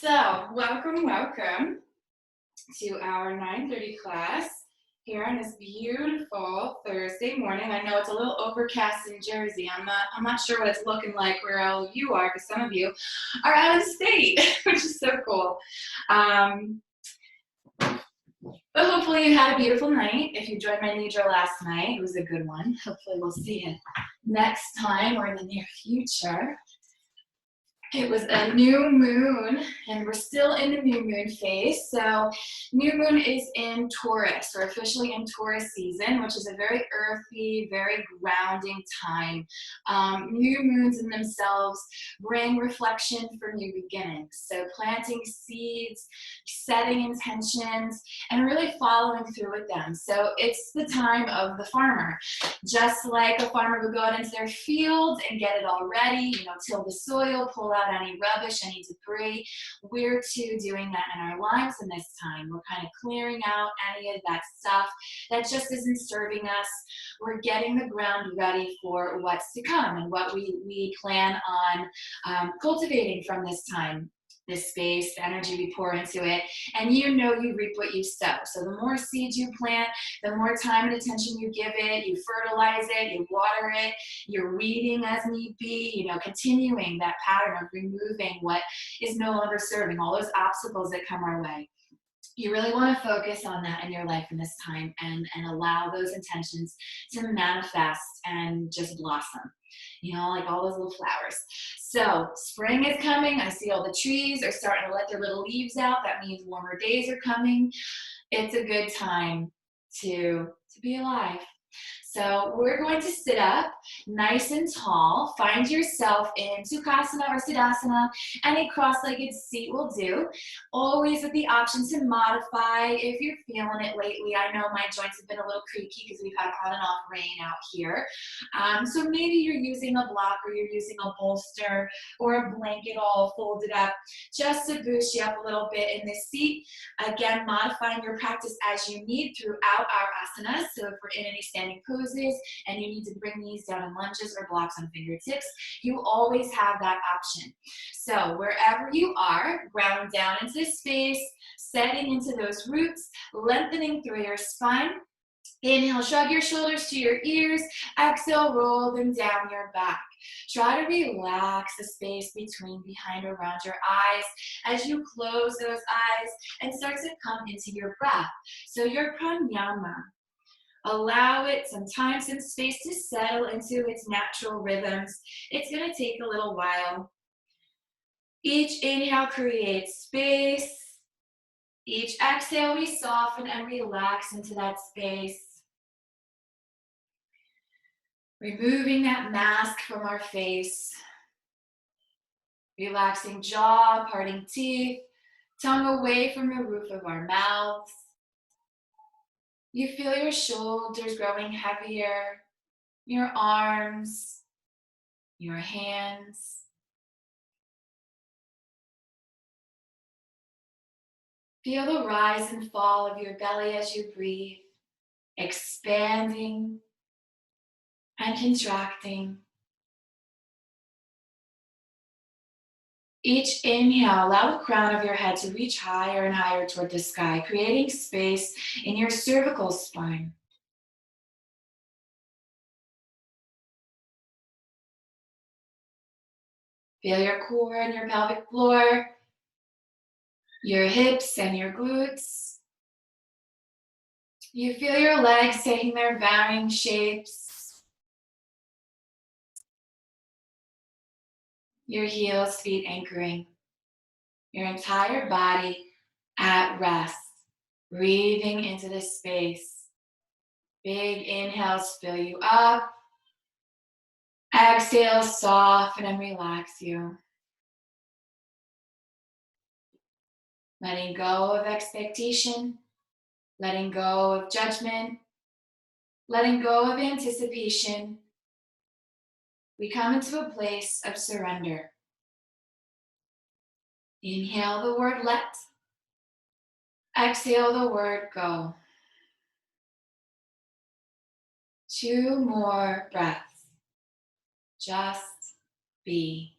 So, welcome to our 9:30 class here on this beautiful Thursday morning. I know it's a little overcast in Jersey. I'm not sure what it's looking like where all of you are, because some of you are out of state, which is so cool. Um, but hopefully you had a beautiful night. If you joined my nidra last night, it was a good one. Hopefully we'll see you next time or in the near future. It was a new moon, and we're still in the new moon phase. So, new moon is in Taurus. We're officially in Taurus season, which is a very earthy, very grounding time. New moons in themselves bring reflection for new beginnings. So, planting seeds, setting intentions, and really following through with them. So, it's the time of the farmer. Just like a farmer would go out into their field and get it all ready, till the soil, pull out any rubbish, any debris. We're too doing that in our lives in this time. We're kind of clearing out any of that stuff that just isn't serving us. We're getting the ground ready for what's to come and what we plan on cultivating from this time. This space, the energy we pour into it, and you reap what you sow. So the more seeds you plant, the more time and attention you give it, you fertilize it, you water it, you're weeding as need be, continuing that pattern of removing what is no longer serving, all those obstacles that come our way. You really want to focus on that in your life in this time and allow those intentions to manifest and just blossom, like all those little flowers. So spring is coming. I see all the trees are starting to let their little leaves out. That means warmer days are coming. It's a good time to be alive. So we're going to sit up nice and tall. Find yourself in Sukhasana or Siddhasana. Any cross-legged seat will do. Always with the option to modify if you're feeling it lately. I know my joints have been a little creaky because we've had on and off rain out here. So maybe you're using a block or you're using a bolster or a blanket all folded up just to boost you up a little bit in this seat. Again, modifying your practice as you need throughout our asanas. So if we're in any standing poses and you need to bring these down in lunges or blocks on fingertips, you always have that option. So wherever you are, ground down into space, setting into those roots, lengthening through your spine. Inhale, shrug your shoulders to your ears. Exhale, roll them down your back. Try to relax the space between, behind, around your eyes as you close those eyes and start to come into your breath. So your pranayama. Allow it some time, some space to settle into its natural rhythms. It's going to take a little while. Each inhale creates space. Each exhale, we soften and relax into that space. Removing that mask from our face. Relaxing jaw, parting teeth, tongue away from the roof of our mouths. You feel your shoulders growing heavier, your arms, your hands. Feel the rise and fall of your belly as you breathe, expanding and contracting. Each inhale, allow the crown of your head to reach higher and higher toward the sky, creating space in your cervical spine. Feel your core and your pelvic floor, your hips and your glutes. You feel your legs taking their varying shapes. Your heels, feet anchoring. Your entire body at rest. Breathing into this space. Big inhales fill you up. Exhale, soften and relax you. Letting go of expectation. Letting go of judgment. Letting go of anticipation. We come into a place of surrender. Inhale the word let. Exhale the word go. 2 more breaths. Just be.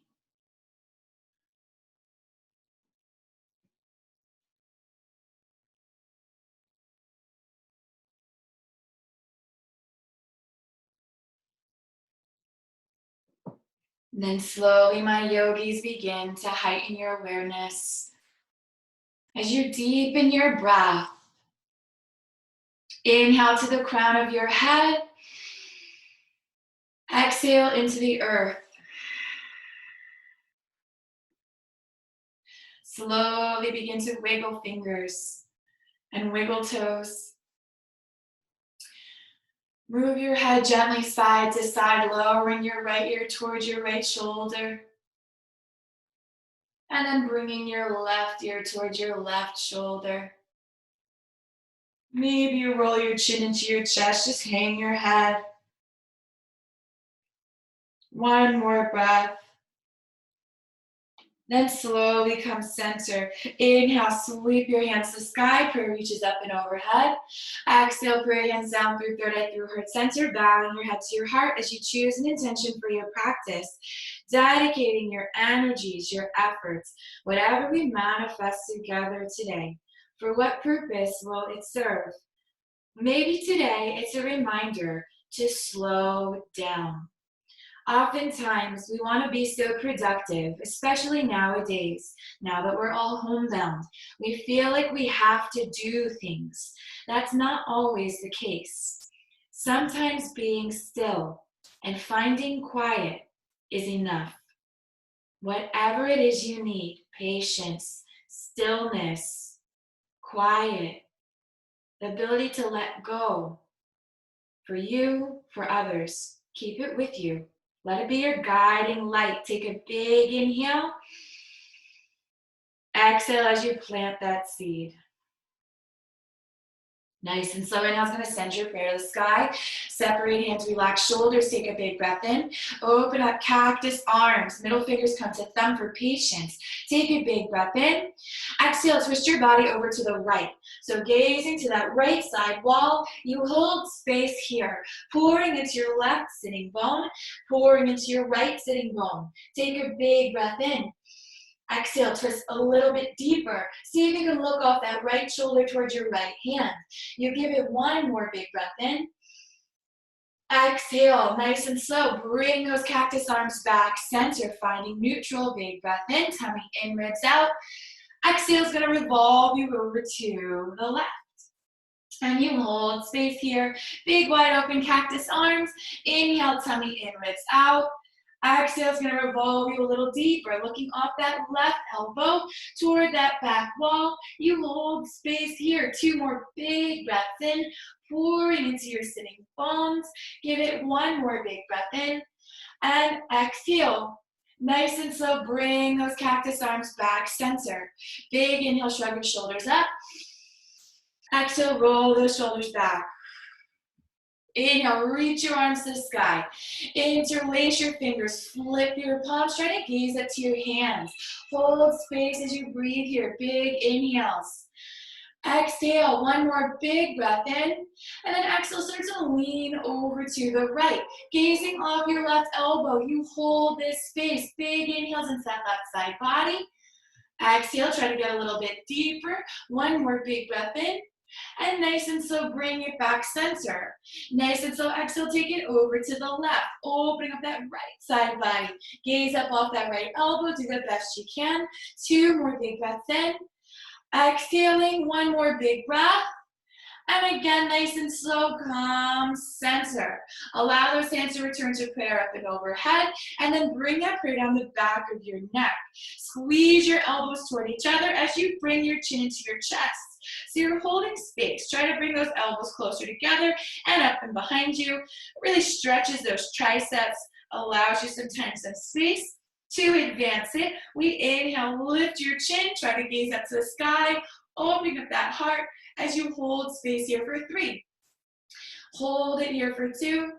And then slowly, my yogis, begin to heighten your awareness as you deepen your breath. Inhale to the crown of your head. Exhale into the earth. Slowly begin to wiggle fingers and wiggle toes. Move your head gently side to side, lowering your right ear towards your right shoulder. And then bringing your left ear towards your left shoulder. Maybe you roll your chin into your chest, just hang your head. One more breath. Then slowly come center. Inhale, sweep your hands to the sky. Prayer reaches up and overhead. Exhale, prayer hands down through third eye, through heart center. Bowing your head to your heart as you choose an intention for your practice. Dedicating your energies, your efforts, whatever we manifest together today. For what purpose will it serve? Maybe today it's a reminder to slow down. Oftentimes, we want to be so productive, especially nowadays, now that we're all homebound. We feel like we have to do things. That's not always the case. Sometimes being still and finding quiet is enough. Whatever it is you need, patience, stillness, quiet, the ability to let go, for you, for others, keep it with you. Let it be your guiding light. Take a big inhale. Exhale as you plant that seed. Nice and slow. Inhale is going to send your prayer to the sky. Separate hands, relax shoulders. Take a big breath in. Open up cactus arms. Middle fingers come to thumb for patience. Take a big breath in. Exhale, twist your body over to the right. So gazing to that right side wall, you hold space here. Pouring into your left sitting bone. Pouring into your right sitting bone. Take a big breath in. Exhale, twist a little bit deeper. See if you can look off that right shoulder towards your right hand. You give it one more big breath in. Exhale, nice and slow. Bring those cactus arms back, center, finding neutral. Big breath in, tummy in, ribs out. Exhale is going to revolve you over to the left. And you hold space here. Big wide open cactus arms. Inhale, tummy in, ribs out. Exhale is going to revolve you a little deeper, looking off that left elbow toward that back wall. You hold space here. Two more big breaths in, pouring into your sitting bones. Give it one more big breath in, and exhale. Nice and slow, bring those cactus arms back, center. Big inhale, shrug your shoulders up. Exhale, roll those shoulders back. Inhale, reach your arms to the sky. Interlace your fingers, flip your palms, try to gaze up to your hands. Hold space as you breathe here, big inhales. Exhale, one more big breath in, and then exhale, start to lean over to the right. Gazing off your left elbow, you hold this space, big inhales into that left side body. Exhale, try to get a little bit deeper. One more big breath in. And nice and slow, bring it back center. Nice and slow, exhale, take it over to the left. Opening up that right side body. Gaze up off that right elbow, do the best you can. Two more big breaths in. Exhaling, one more big breath. And again, nice and slow, come center. Allow those hands to return to prayer up and overhead, and then bring that prayer down the back of your neck. Squeeze your elbows toward each other as you bring your chin into your chest. So you're holding space. Try to bring those elbows closer together and up and behind you. It really stretches those triceps, allows you sometimes some space. To advance it, we inhale, lift your chin, try to gaze up to the sky, opening up that heart as you hold space here for 3. Hold it here for 2.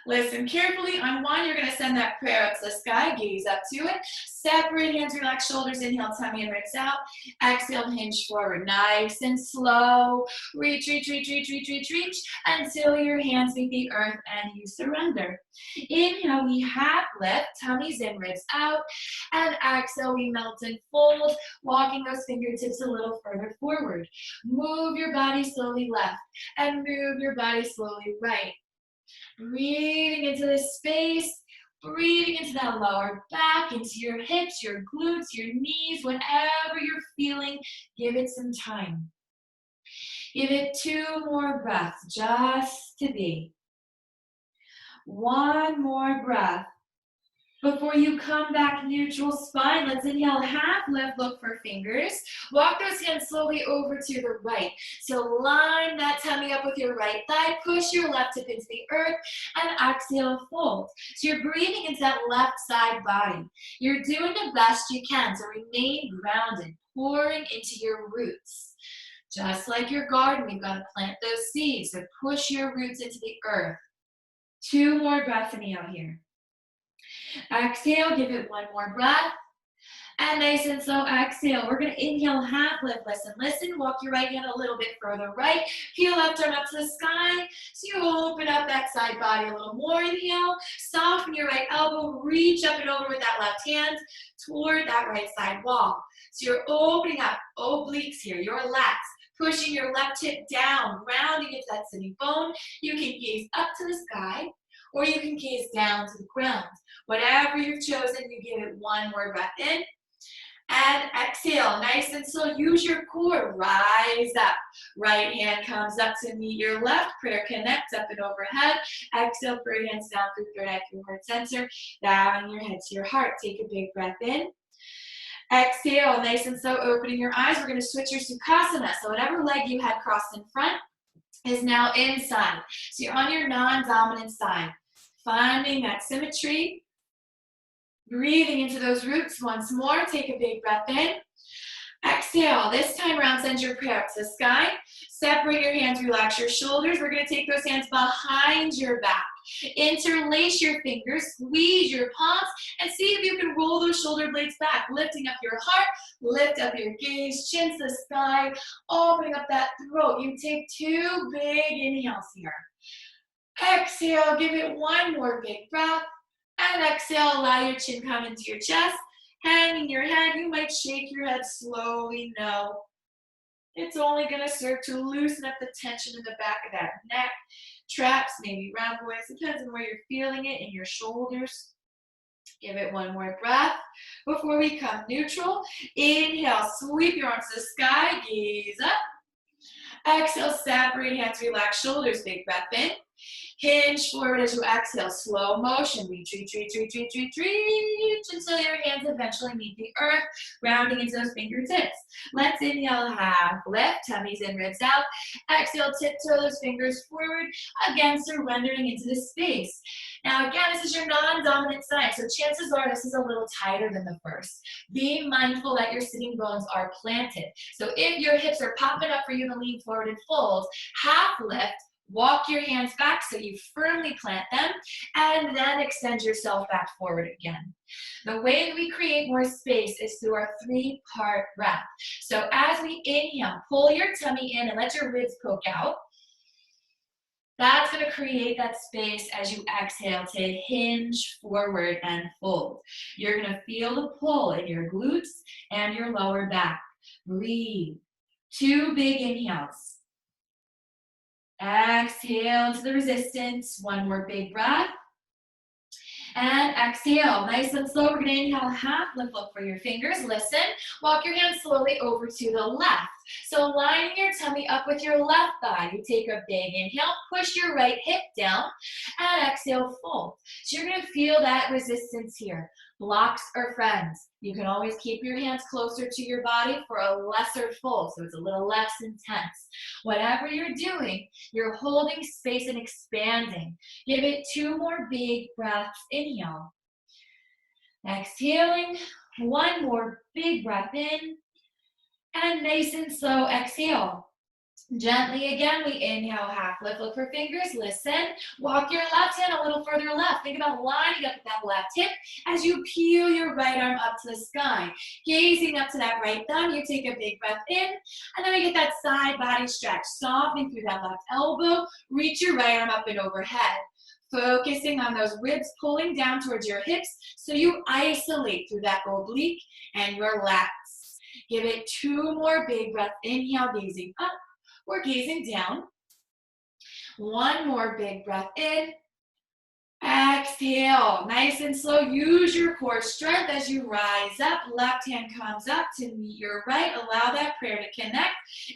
Listen carefully. On 1, you're going to send that prayer up to the sky. Gaze up to it. Separate hands, relax shoulders. Inhale, tummy and ribs out. Exhale, hinge forward. Nice and slow. Reach, reach, reach, reach, reach, reach, reach until your hands meet the earth and you surrender. Inhale, we half lift. Tummies in, ribs out. And exhale, we melt and fold, walking those fingertips a little further forward. Move your body slowly left and move your body slowly right. Breathing into this space, Breathing into that lower back, into your hips, your glutes, your knees, whatever you're feeling, give it some time. Give it 2 more breaths just to be. 1 more breath. Before you come back neutral spine, let's inhale, half lift, look for fingers. Walk those hands slowly over to the right. So line that tummy up with your right thigh, push your left hip into the earth, and exhale, fold. So you're breathing into that left side body. You're doing the best you can, so remain grounded, pouring into your roots. Just like your garden, we've got to plant those seeds, so push your roots into the earth. 2 more breaths, inhale here. Exhale, give it 1 more breath. And nice and slow, exhale. We're going to inhale, half lift. Listen, listen. Walk your right hand a little bit further right. Heel left arm up to the sky. So you open up that side body a little more. Inhale. Soften your right elbow. Reach up and over with that left hand toward that right side wall. So you're opening up obliques here, your lats. Pushing your left hip down, rounding into that sitting bone. You can gaze up to the sky, or you can gaze down to the ground. Whatever you've chosen, you give it 1 more breath in. And exhale, nice and slow. Use your core, rise up. Right hand comes up to meet your left. Prayer connects up and overhead. Exhale, put your hands down through third eye, through heart center. Bowing your head to your heart. Take a big breath in. Exhale, nice and slow, opening your eyes. We're going to switch your Sukhasana. So whatever leg you had crossed in front is now inside. So you're on your non-dominant side. Finding that symmetry. Breathing into those roots once more. Take a big breath in. Exhale. This time around, send your prayer up to the sky. Separate your hands, relax your shoulders. We're going to take those hands behind your back. Interlace your fingers, squeeze your palms, and see if you can roll those shoulder blades back, lifting up your heart, lift up your gaze, chin to the sky, opening up that throat. You take 2 big inhales here. Exhale, give it 1 more big breath, and exhale, allow your chin come into your chest, hanging your head. You might shake your head slowly, no. It's only going to serve to loosen up the tension in the back of that neck. Traps, maybe round waist, depends on where you're feeling it in your shoulders. Give it 1 more breath before we come neutral. Inhale, sweep your arms to the sky, gaze up. Exhale, separate hands, relax shoulders, big breath in. Hinge forward as you exhale, slow motion, reach, reach, reach, reach, reach, reach, reach, until your hands eventually meet the earth, rounding into those fingertips. Let's inhale, half lift, tummies in, ribs out. Exhale, tiptoe those fingers forward, again surrendering into the space. Now again, this is your non-dominant side, so chances are this is a little tighter than the first. Being mindful that your sitting bones are planted. So if your hips are popping up for you to lean forward and fold, half lift, walk your hands back so you firmly plant them, and then extend yourself back forward again. The way that we create more space is through our 3-part breath. So as we inhale, pull your tummy in and let your ribs poke out. That's going to create that space as you exhale to hinge forward and fold. You're going to feel the pull in your glutes and your lower back. Breathe. 2 big inhales. Exhale into the resistance. 1 more big breath. And exhale, nice and slow. We're going to inhale, half lift, look for your fingers. Listen, walk your hands slowly over to the left. So lining your tummy up with your left thigh. You take a big inhale, push your right hip down, and exhale, fold. So you're going to feel that resistance here. Blocks are friends. You can always keep your hands closer to your body for a lesser fold, so it's a little less intense. Whatever you're doing, you're holding space and expanding. Give it 2 more big breaths. Inhale. Exhaling. 1 more big breath in. And nice and slow, exhale. Gently again, we inhale, half lift, look for fingers, listen. Walk your left hand a little further left. Think about lining up with that left hip as you peel your right arm up to the sky. Gazing up to that right thumb, you take a big breath in, and then we get that side body stretch. Softening through that left elbow, reach your right arm up and overhead. Focusing on those ribs pulling down towards your hips so you isolate through that oblique and your lats. Give it 2 more big breaths. Inhale, gazing up. We're gazing down. 1 more big breath in. Exhale, nice and slow. Use your core strength as you rise up. Left hand comes up to meet your right. Allow that prayer to connect.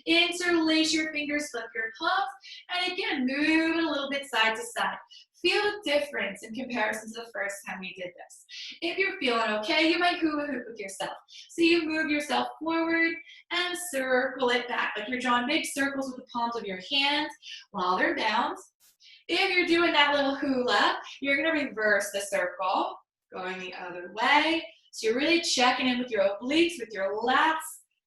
Interlace your fingers, flip your palms, and again, move it a little bit side to side. Feel the difference in comparison to the first time we did this. If you're feeling okay, you might hula hoop with yourself. So you move yourself forward and circle it back. Like you're drawing big circles with the palms of your hands while they're bound. If you're doing that little hula, you're going to reverse the circle, going the other way. So you're really checking in with your obliques, with your lats,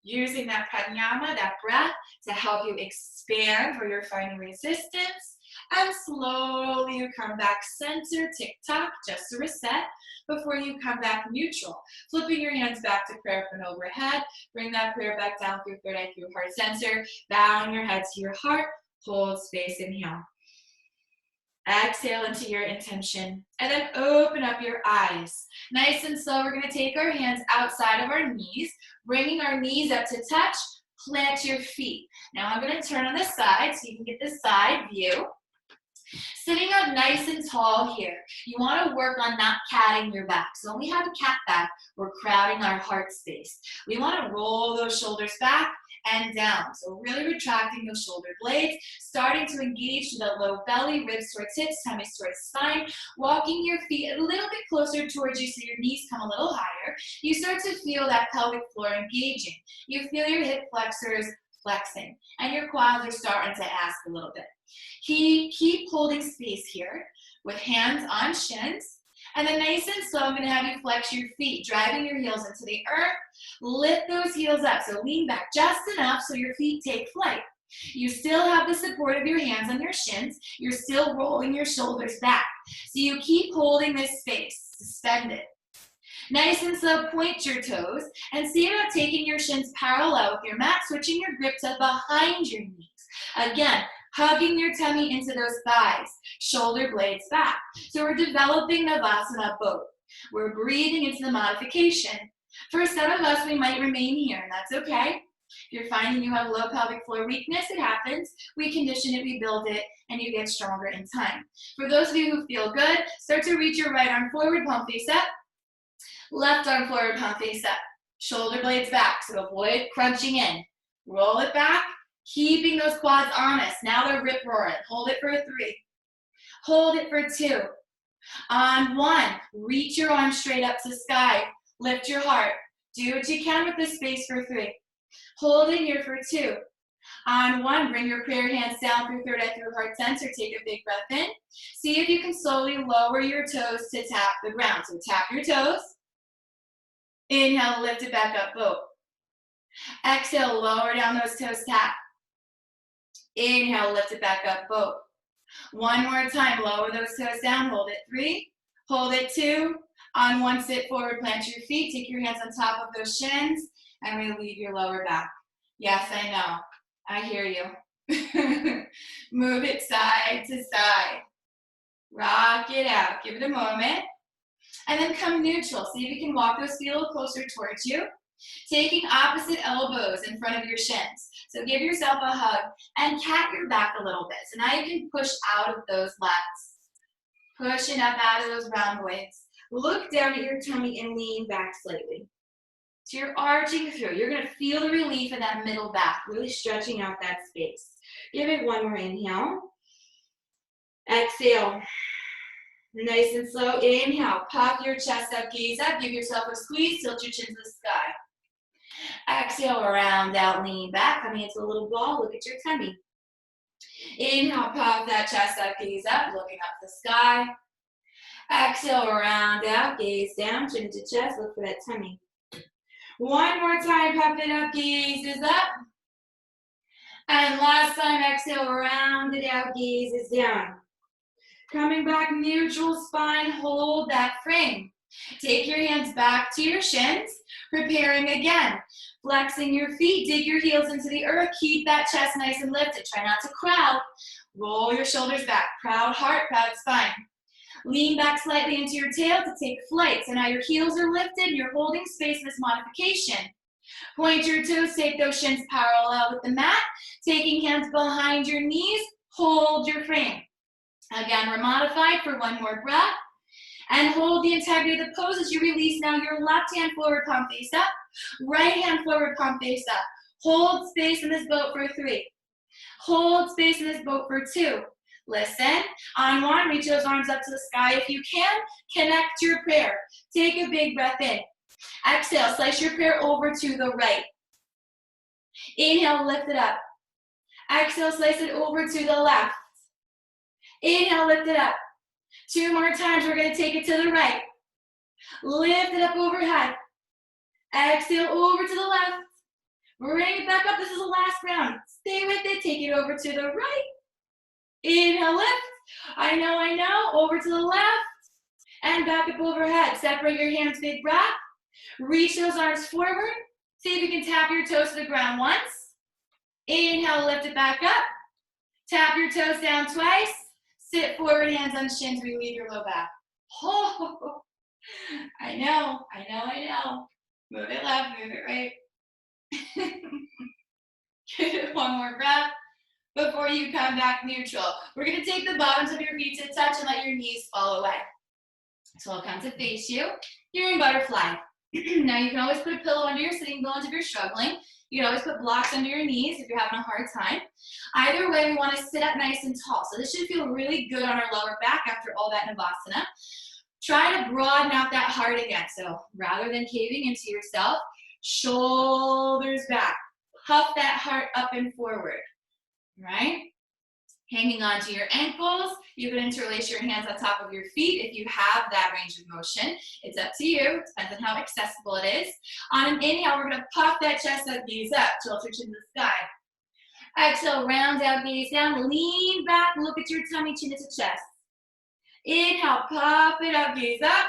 using that pranayama, that breath, to help you expand where you're finding resistance. And slowly you come back center, tick-tock, just to reset before you come back neutral. Flipping your hands back to prayer from overhead. Bring that prayer back down through third eye, through heart center. Bowing your head to your heart. Hold space, inhale. Exhale into your intention, and then open up your eyes. Nice and slow, we're gonna take our hands outside of our knees, bringing our knees up to touch, plant your feet. Now I'm gonna turn on the side so you can get the side view. Sitting up nice and tall here. You wanna work on not catting your back. So when we have a cat back, we're crowding our heart space. We wanna roll those shoulders back and down. So really retracting those shoulder blades, starting to engage to the low belly, ribs towards hips, tummies towards spine, walking your feet a little bit closer towards you so your knees come a little higher. You start to feel that pelvic floor engaging. You feel your hip flexors flexing, and your quads are starting to ask a little bit. Keep holding space here with hands on shins. And then nice and slow, I'm gonna have you flex your feet, driving your heels into the earth. Lift those heels up, so lean back just enough so your feet take flight. You still have the support of your hands on your shins. You're still rolling your shoulders back. So you keep holding this space, suspend it. Nice and slow, point your toes, and see about taking your shins parallel with your mat, switching your grip to behind your knees. Again, hugging your tummy into those thighs, shoulder blades back. So we're developing Navasana both. We're breathing into the modification. For some of us, we might remain here, and that's okay. If you're finding you have low pelvic floor weakness, it happens. We condition it, we build it, and you get stronger in time. For those of you who feel good, start to reach your right arm forward, palm face up. Left arm forward, palm face up. Shoulder blades back, so avoid crunching in. Roll it back. Keeping those quads honest. Now they're rip roaring. Hold it for 3. Hold it for 2. On 1, reach your arms straight up to the sky. Lift your heart. Do what you can with this space for 3. Hold it here for 2. On 1, bring your prayer hands down through third eye, through heart center. Take a big breath in. See if you can slowly lower your toes to tap the ground. So tap your toes. Inhale, lift it back up, both. Exhale, lower down those toes, tap. Inhale, lift it back up, both. One more time, lower those toes down, hold it 3, hold it 2. On 1, sit forward, plant your feet, take your hands on top of those shins, and relieve your lower back. Yes, I know, I hear you. Move it side to side. Rock it out, give it a moment. And then come neutral, see if you can walk those feet a little closer towards you. Taking opposite elbows in front of your shins. So give yourself a hug and cat your back a little bit. So now you can push out of those lats. Pushing up out of those round waves. Look down at your tummy and lean back slightly. So you're arching through. You're going to feel the relief in that middle back, really stretching out that space. Give it one more inhale. Exhale. Nice and slow. Inhale. Puff your chest up, gaze up. Give yourself a squeeze. Tilt your chin to the sky. Exhale, round out, lean back, coming into a little ball, look at your tummy. Inhale, puff that chest up, gaze up, looking up the sky. Exhale, round out, gaze down, chin to chest, look for that tummy. One more time, puff it up, gaze is up. And last time, exhale, round it out, gaze is down. Coming back, neutral spine, hold that frame. Take your hands back to your shins, preparing again. Flexing your feet, dig your heels into the earth, keep that chest nice and lifted. Try not to crowd. Roll your shoulders back, proud heart, proud spine. Lean back slightly into your tail to take flight. So now your heels are lifted, you're holding space in this modification. Point your toes, take those shins parallel with the mat. Taking hands behind your knees, hold your frame. Again, we're modified for one more breath. And hold the integrity of the pose as you release now your left hand forward, palm face up. Right hand forward, palm face up. Hold space in this boat for 3. Hold space in this boat for 2. Listen, on 1, reach those arms up to the sky. If you can, connect your prayer. Take a big breath in. Exhale, slice your prayer over to the right. Inhale, lift it up. Exhale, slice it over to the left. Inhale, lift it up. 2 more times, we're going to take it to the right. Lift it up overhead. Exhale, over to the left. Bring it back up. This is the last round. Stay with it. Take it over to the right. Inhale, lift. I know. Over to the left. And back up overhead. Separate your hands, big breath. Reach those arms forward. See if you can tap your toes to the ground once. Inhale, lift it back up. Tap your toes down twice. Sit forward, hands on shins, relieve your low back. Oh, I know. Move it left, move it right. Good, one more breath before you come back neutral. We're gonna take the bottoms of your feet to touch and let your knees fall away. So I'll come to face you. You're in butterfly. Now you can always put a pillow under your sitting bones if you're struggling. You can always put blocks under your knees if you're having a hard time. Either way, we want to sit up nice and tall. So this should feel really good on our lower back after all that Navasana. Try to broaden out that heart again. So rather than caving into yourself, shoulders back. Puff that heart up and forward, right? Hanging onto your ankles. You can interlace your hands on top of your feet if you have that range of motion. It's up to you. Depends on how accessible it is. On an inhale, we're going to puff that chest up, gaze up, tilt your chin to the sky. Exhale, round out, gaze down, lean back, look at your tummy, chin to chest. Inhale, puff it up, gaze up.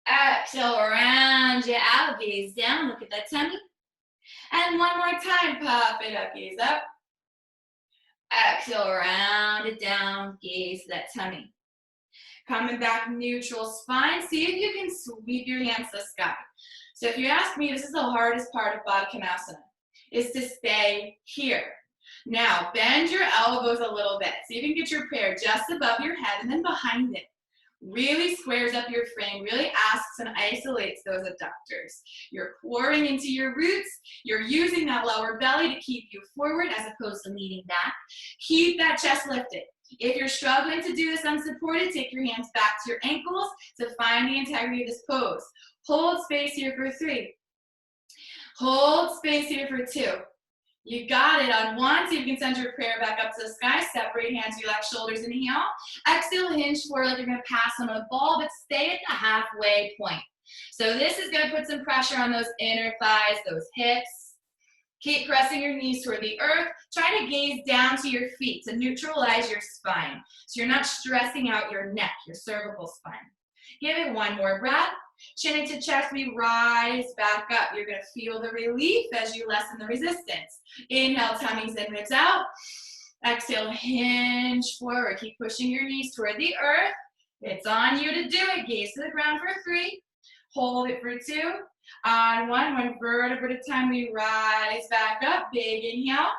Exhale, round you out, gaze down, look at that tummy. And one more time, puff it up, gaze up. Exhale, round it down, gaze that tummy. Coming back, neutral spine. See if you can sweep your hands to the sky. So if you ask me, this is the hardest part of Baddha Konasana, is to stay here. Now, bend your elbows a little bit. See if you can get your prayer just above your head and then behind it. Really squares up your frame, really asks and isolates those adductors. You're pouring into your roots. You're using that lower belly to keep you forward as opposed to leaning back. Keep that chest lifted. If you're struggling to do this unsupported, take your hands back to your ankles to find the integrity of this pose. Hold space here for 3. Hold space here for 2. You got it on 1, so you can send your prayer back up to the sky. Separate hands, relax shoulders, inhale. Exhale, hinge forward like you're gonna pass on a ball, but stay at the halfway point. So this is gonna put some pressure on those inner thighs, those hips. Keep pressing your knees toward the earth. Try to gaze down to your feet to neutralize your spine. So you're not stressing out your neck, your cervical spine. Give it one more breath. Chin into chest, we rise back up. You're gonna feel the relief as you lessen the resistance. Inhale, tummies in, ribs out. Exhale, hinge forward. Keep pushing your knees toward the earth. It's on you to do it. Gaze to the ground for 3. Hold it for 2. On 1 vertebra at a time, we rise back up. Big inhale.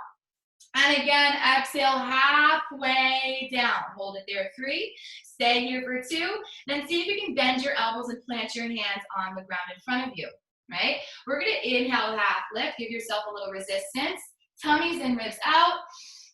And again, exhale, halfway down. Hold it there, 3. Stay here for 2. Then see if you can bend your elbows and plant your hands on the ground in front of you, right? We're gonna inhale, half lift. Give yourself a little resistance. Tummies in, ribs out.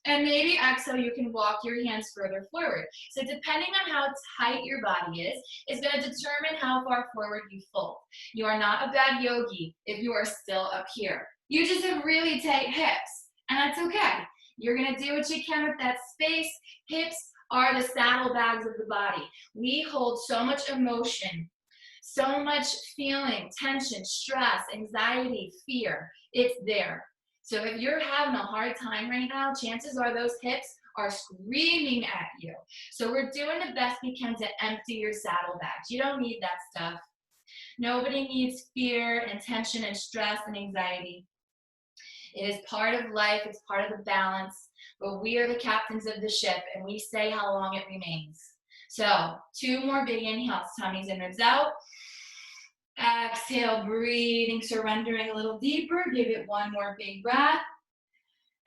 And maybe exhale, you can walk your hands further forward. So depending on how tight your body is gonna determine how far forward you fold. You are not a bad yogi if you are still up here. You just have really tight hips. And that's okay. You're gonna do what you can with that space. Hips are the saddlebags of the body. We hold so much emotion, so much feeling, tension, stress, anxiety, fear. It's there. So if you're having a hard time right now, chances are those hips are screaming at you. So we're doing the best we can to empty your saddlebags. You don't need that stuff. Nobody needs fear and tension and stress and anxiety. It is part of life, it's part of the balance, but we are the captains of the ship and we say how long it remains. So 2 more big inhales, tummies in, ribs out. Exhale, breathing, surrendering a little deeper. Give it 1 more big breath.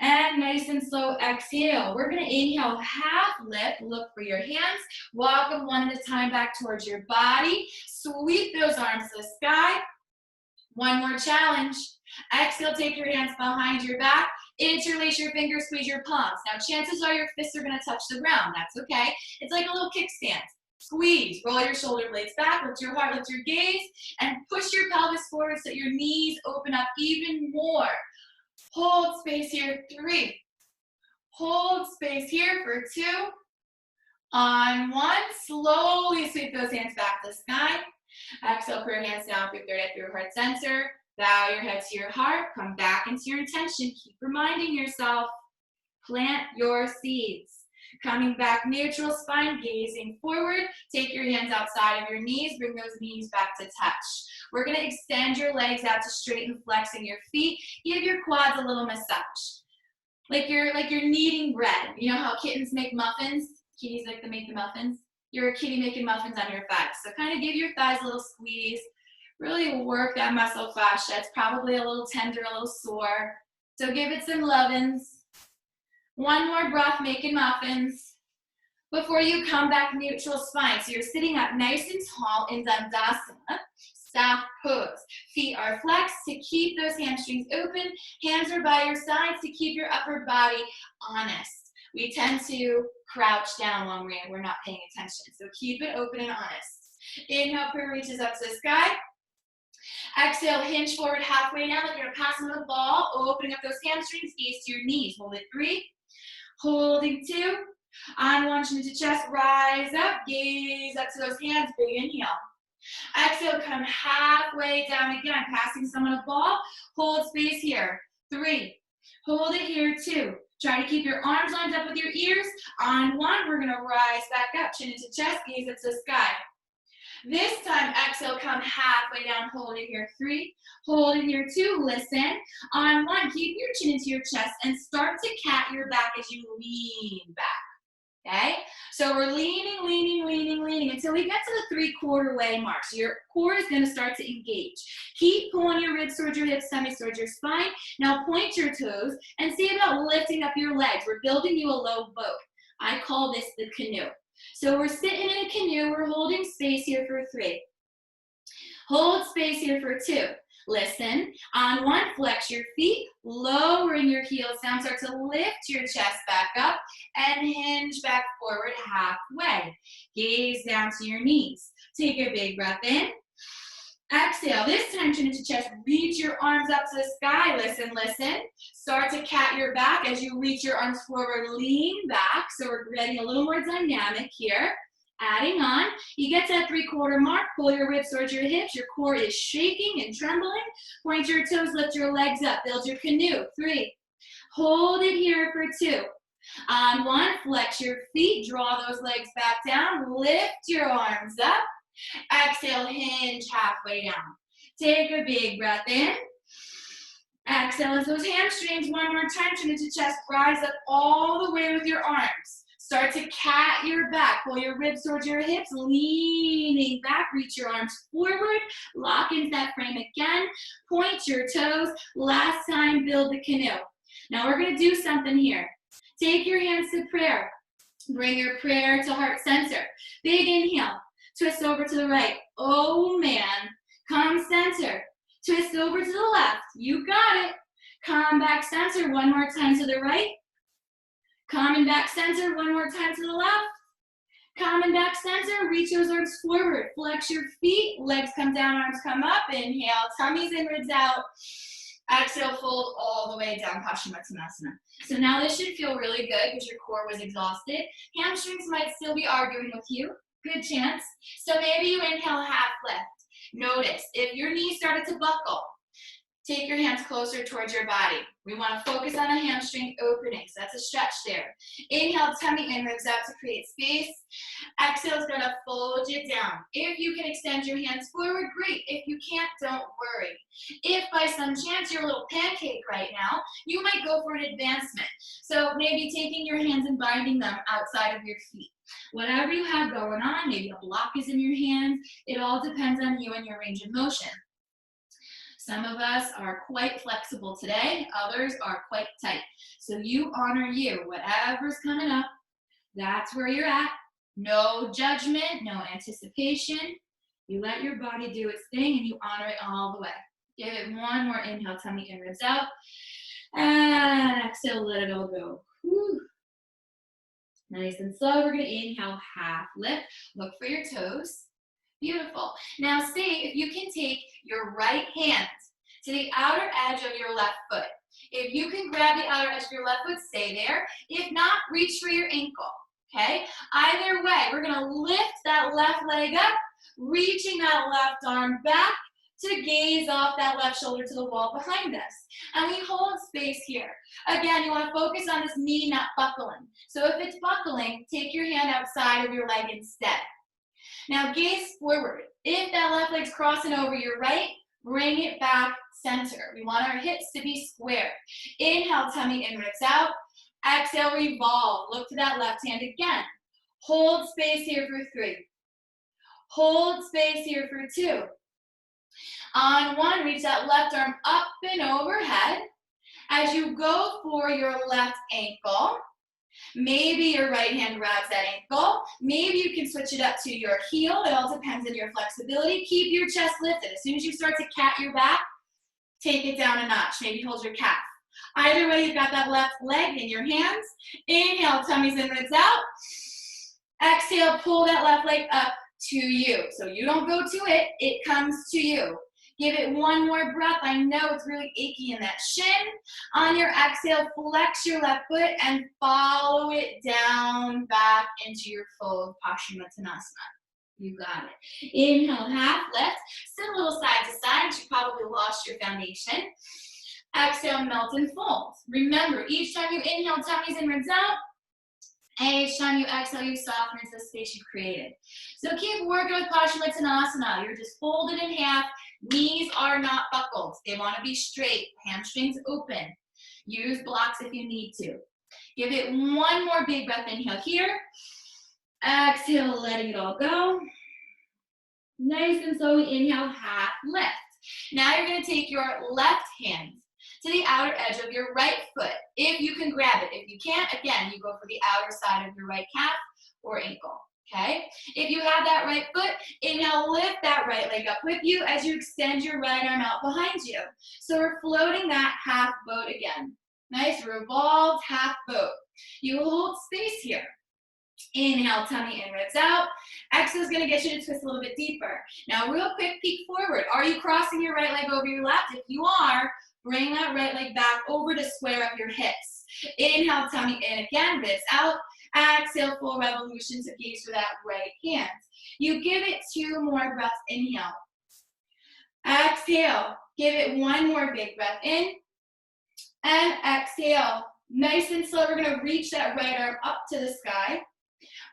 And nice and slow exhale. We're gonna inhale, half lift, look for your hands, walk them one at a time back towards your body, sweep those arms to the sky. One more challenge. Exhale, take your hands behind your back, interlace your fingers, squeeze your palms. Now chances are your fists are gonna touch the ground, that's okay. It's like a little kickstand. Squeeze, roll your shoulder blades back, lift your heart, lift your gaze, and push your pelvis forward so your knees open up even more. Hold space here, 3. Hold space here for 2. On 1, slowly sweep those hands back to the sky. Exhale, put your hands down through third eye through your heart center. Bow your head to your heart. Come back into your intention. Keep reminding yourself, plant your seeds. Coming back, neutral spine, gazing forward. Take your hands outside of your knees. Bring those knees back to touch. We're going to extend your legs out to straighten, flexing your feet. Give your quads a little massage. Like you're kneading bread. You know how kittens make muffins? Kitties like to make the muffins. You're a kitty making muffins on your thighs. So kind of give your thighs a little squeeze. Really work that muscle fascia. It's probably a little tender, a little sore. So give it some lovin's. One more breath, making muffins. Before you come back, neutral spine. So you're sitting up nice and tall in Dandasana, staff pose. Feet are flexed to keep those hamstrings open. Hands are by your sides to keep your upper body honest. We tend to crouch down when we're not paying attention. So keep it open and honest. Inhale, prayer reaches up to the sky. Exhale, hinge forward halfway down like you're passing the ball, opening up those hamstrings, gaze to your knees. Hold it, 3. Holding 2. On 1, chin to chest, rise up, gaze up to those hands, big inhale. Exhale, come halfway down again, passing someone a ball. Hold space here, 3. Hold it here, 2. Try to keep your arms lined up with your ears. On 1, we're gonna rise back up, chin into chest, gaze up to the sky. This time, exhale, come halfway down, hold it here, 3. Hold it here, 2, listen. On 1, keep your chin into your chest and start to cat your back as you lean back, okay? So we're leaning, leaning, leaning, leaning until we get to the 3/4 way mark. So your core is gonna start to engage. Keep pulling your ribs towards your hips, tummy towards your spine. Now point your toes and see about lifting up your legs. We're building you a low boat. I call this the canoe. So we're sitting in a canoe, we're holding space here for 3. Hold space here for 2. Listen, on 1, flex your feet, lowering your heels down, start to lift your chest back up and hinge back forward halfway. Gaze down to your knees. Take a big breath in. Exhale, this time chin into chest, reach your arms up to the sky, listen, listen. Start to cat your back as you reach your arms forward, lean back. So we're getting a little more dynamic here. Adding on, you get to that 3/4 mark, pull your ribs towards your hips, your core is shaking and trembling. Point your toes, lift your legs up, build your canoe, 3. Hold it here for 2. On 1, flex your feet, draw those legs back down, lift your arms up. Exhale, hinge halfway down. Take a big breath in. Exhale as those hamstrings, one more time, chin into chest, rise up all the way with your arms. Start to cat your back, pull your ribs towards your hips, leaning back, reach your arms forward, lock into that frame again, point your toes, last time, build the canoe. Now we're gonna do something here. Take your hands to prayer. Bring your prayer to heart center. Big inhale. Twist over to the right. Oh man. Come center. Twist over to the left. You got it. Come back center. One more time to the right. Coming back center. One more time to the left. Coming back center. Reach those arms forward. Flex your feet. Legs come down. Arms come up. Inhale. Tummies inwards out. Exhale. Fold all the way down. Paschimottanasana. So now this should feel really good because your core was exhausted. Hamstrings might still be arguing with you. Good chance. So maybe you inhale half lift. Notice if your knees started to buckle, take your hands closer towards your body. We want to focus on a hamstring opening. So that's a stretch there. Inhale, tummy inwards out to create space. Exhale is going to fold you down. If you can extend your hands forward, great. If you can't, don't worry. If by some chance you're a little pancake right now, you might go for an advancement. So maybe taking your hands and binding them outside of your feet. Whatever you have going on, maybe a block is in your hands, it all depends on you and your range of motion. Some of us are quite flexible today, others are quite tight. So you honor you, whatever's coming up, that's where you're at. No judgment, no anticipation. You let your body do its thing and you honor it all the way. Give it one more inhale, tummy in, ribs out. And exhale, let it all go. Whew. Nice and slow. We're going to inhale, half lift. Look for your toes. Beautiful. Now see if you can take your right hand to the outer edge of your left foot. If you can grab the outer edge of your left foot, stay there. If not, reach for your ankle. Okay? Either way, we're going to lift that left leg up, reaching that left arm back to gaze off that left shoulder to the wall behind us. And we hold space here. Again, you want to focus on this knee not buckling. So if it's buckling, take your hand outside of your leg instead. Now gaze forward. If that left leg's crossing over your right, bring it back center. We want our hips to be square. Inhale, tummy in, ribs out. Exhale, revolve. Look to that left hand again. Hold space here for 3. Hold space here for 2. On 1, reach that left arm up and overhead. As you go for your left ankle, maybe your right hand grabs that ankle. Maybe you can switch it up to your heel. It all depends on your flexibility. Keep your chest lifted. As soon as you start to cat your back, take it down a notch. Maybe hold your calf. Either way, you've got that left leg in your hands. Inhale, tummies in, ribs out. Exhale, pull that left leg up to you. So you don't go to it, it comes to you. Give it one more breath. I know it's really achy in that shin. On your exhale, flex your left foot and follow it down back into your full Paschimottanasana. You got it. Inhale, half lift. Sit a little side to side. You probably lost your foundation. Exhale, melt and fold. Remember, each time you inhale, tummies in, ribs out. And each time you exhale, you soften into the space you created. So keep working with Paschimottanasana. You're just folded in half. Knees are not buckled. They want to be straight. Hamstrings open. Use blocks if you need to. Give it one more big breath. Inhale here. Exhale, letting it all go. Nice and slowly inhale, half lift. Now you're going to take your left hand to the outer edge of your right foot, if you can grab it. If you can't, again, you go for the outer side of your right calf or ankle, okay? If you have that right foot, inhale, lift that right leg up with you as you extend your right arm out behind you. So we're floating that half boat again. Nice, revolved half boat. You hold space here. Inhale, tummy in, ribs out. Exhale is going to get you to twist a little bit deeper. Now, real quick peek forward. Are you crossing your right leg over your left? If you are, bring that right leg back over to square up your hips. Inhale, tummy in again, ribs out. Exhale, full revolution to gaze for that right hand. You give it 2 more breaths. Inhale. Exhale. Give it 1 more big breath in. And exhale. Nice and slow. We're going to reach that right arm up to the sky.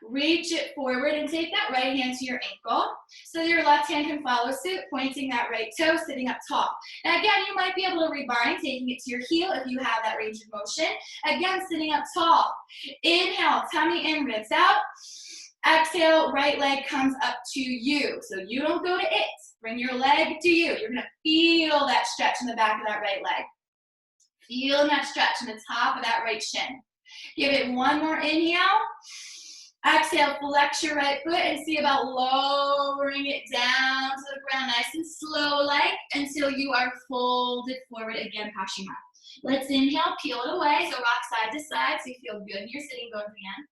Reach it forward and take that right hand to your ankle so your left hand can follow suit, pointing that right toe, sitting up tall. Now again, you might be able to rebind, taking it to your heel if you have that range of motion. Again, sitting up tall. Inhale, tummy in, ribs out. Exhale, right leg comes up to you. So you don't go to it. Bring your leg to you. You're going to feel that stretch in the back of that right leg. Feel that stretch in the top of that right shin. Give it 1 more inhale. Exhale, flex your right foot and see about lowering it down to the ground nice and slow like until you are folded forward again, Paschima. Let's inhale, peel it away, so rock side to side so you feel good in your sitting bones again.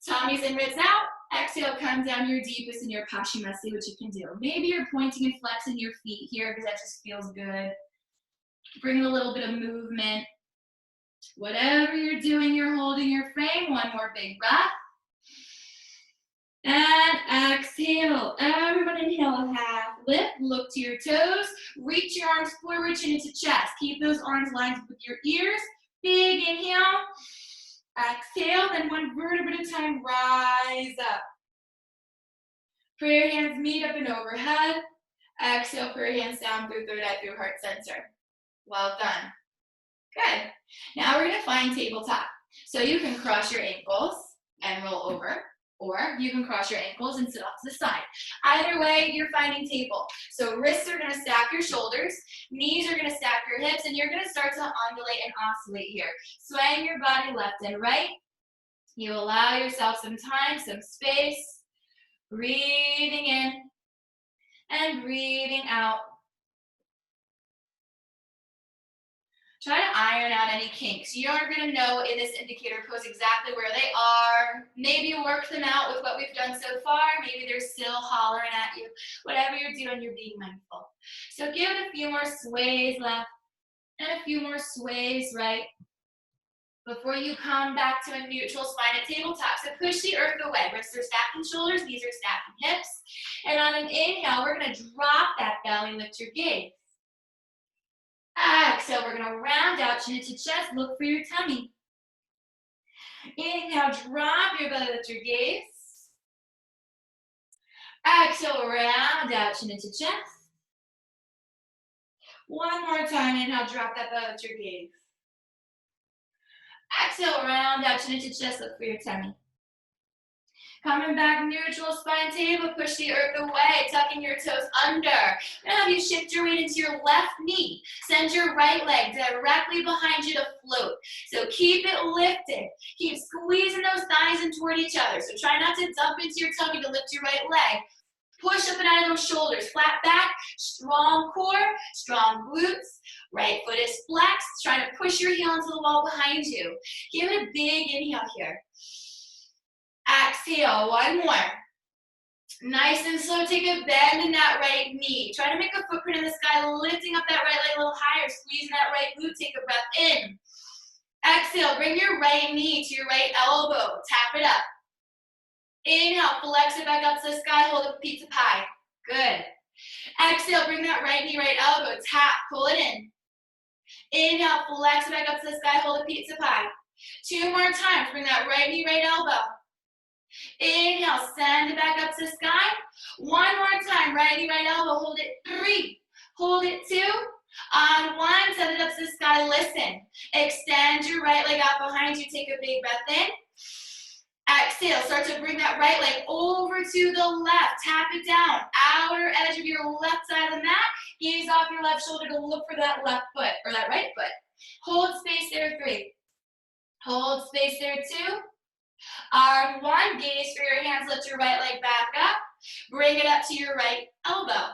Tummies in, ribs out. Exhale, come down your deepest in your Paschima. See what you can do. Maybe you're pointing and flexing your feet here because that just feels good. Bring a little bit of movement. Whatever you're doing, you're holding your frame. 1 more big breath. And exhale. Everyone inhale, half lift. Look to your toes. Reach your arms forward, chin into chest. Keep those arms lined up with your ears. Big inhale. Exhale. Then 1 vertebra at a time. Rise up. Prayer hands meet up and overhead. Exhale, prayer hands down through third eye, through heart center. Well done. Good. Now we're going to find tabletop. So you can cross your ankles and roll over. Or you can cross your ankles and sit off to the side. Either way, you're finding table. So wrists are gonna stack your shoulders, knees are gonna stack your hips, and you're gonna start to undulate and oscillate here. Swaying your body left and right. You allow yourself some time, some space. Breathing in and breathing out. Try to iron out any kinks. You are going to know in this indicator pose exactly where they are. Maybe work them out with what we've done so far. Maybe they're still hollering at you. Whatever you're doing, you're being mindful. So give it a few more sways left and a few more sways right before you come back to a neutral spine at tabletop. So push the earth away. Wrists are stacking shoulders, knees are stacking hips. And on an inhale, we're going to drop that belly, lift your gaze. Exhale, we're going to round out chin to chest, look for your tummy. Inhale, drop your belly, lift your gaze. Exhale, round out chin to chest. One more time, inhale, drop that belly, lift your gaze. Exhale, round out chin to chest, look for your tummy. Coming back, neutral spine table, push the earth away, tucking your toes under. Now have you shift your weight into your left knee. Send your right leg directly behind you to float. So keep it lifted. Keep squeezing those thighs in toward each other. So try not to dump into your tummy to lift your right leg. Push up and out of those shoulders. Flat back, strong core, strong glutes. Right foot is flexed. Try to push your heel into the wall behind you. Give it a big inhale here. Exhale, one more. Nice and slow, take a bend in that right knee. Try to make a footprint in the sky, lifting up that right leg a little higher, squeezing that right glute, take a breath in. Exhale, bring your right knee to your right elbow, tap it up. Inhale, flex it back up to the sky, hold up pizza pie. Good. Exhale, bring that right knee, right elbow, tap, pull it in. Inhale, flex it back up to the sky, hold a pizza pie. Two more times, bring that right knee, right elbow. Inhale, send it back up to the sky. One more time, right knee, right elbow, hold it, 3. Hold it, 2. On 1, send it up to the sky, listen. Extend your right leg out behind you, take a big breath in. Exhale, start to bring that right leg over to the left, tap it down, outer edge of your left side of the mat, gaze off your left shoulder to look for that left foot, or that right foot. Hold space there, 3. Hold space there, 2. On 1, gaze for your hands, lift your right leg back up, bring it up to your right elbow.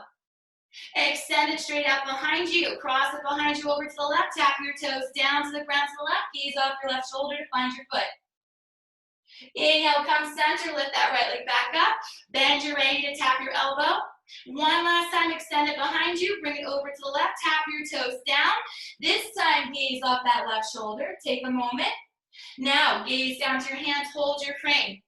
Extend it straight out behind you, cross it behind you over to the left, tap your toes down to the ground to the left, gaze off your left shoulder to find your foot. Inhale, come center, lift that right leg back up, bend your right knee to tap your elbow. One last time, extend it behind you, bring it over to the left, tap your toes down. This time, gaze off that left shoulder, take a moment. Now, gaze down to your hands, hold your crane.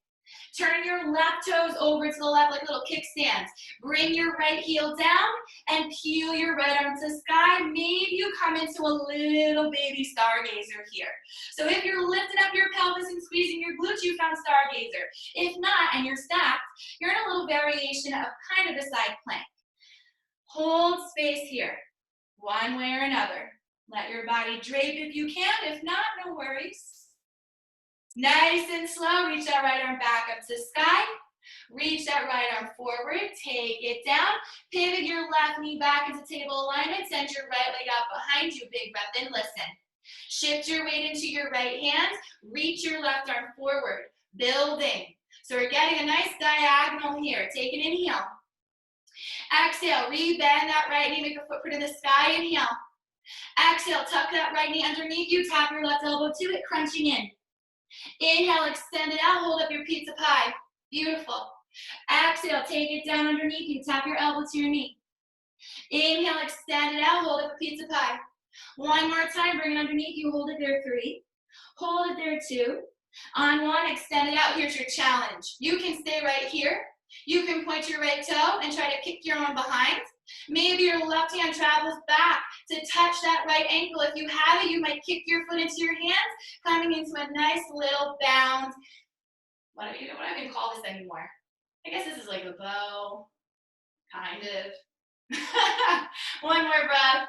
Turn your left toes over to the left like little kickstands. Bring your right heel down and peel your right arm to the sky. Maybe you come into a little baby stargazer here. So if you're lifting up your pelvis and squeezing your glutes, you found stargazer. If not, and you're stacked, you're in a little variation of kind of a side plank. Hold space here, one way or another. Let your body drape if you can. If not, no worries. Nice and slow, reach that right arm back up to the sky. Reach that right arm forward, take it down. Pivot your left knee back into table alignment. Send your right leg out behind you. Big breath in, listen. Shift your weight into your right hand. Reach your left arm forward, building. So we're getting a nice diagonal here. Take an inhale. Exhale, rebend that right knee, make a footprint in the sky. Inhale. Exhale, tuck that right knee underneath you. Tap your left elbow to it, crunching in. Inhale, extend it out, hold up your pizza pie. Beautiful. Exhale, take it down underneath you, tap your elbow to your knee. Inhale, extend it out, hold up a pizza pie. One more time, bring it underneath you, hold it there, 3. Hold it there, 2. On 1, extend it out, here's your challenge. You can stay right here. You can point your right toe and try to kick your arm behind. Maybe your left hand travels back to touch that right ankle. If you have it, you might kick your foot into your hands, coming into a nice little bound. What do I even call this anymore? I guess this is like a bow, kind of. One more breath.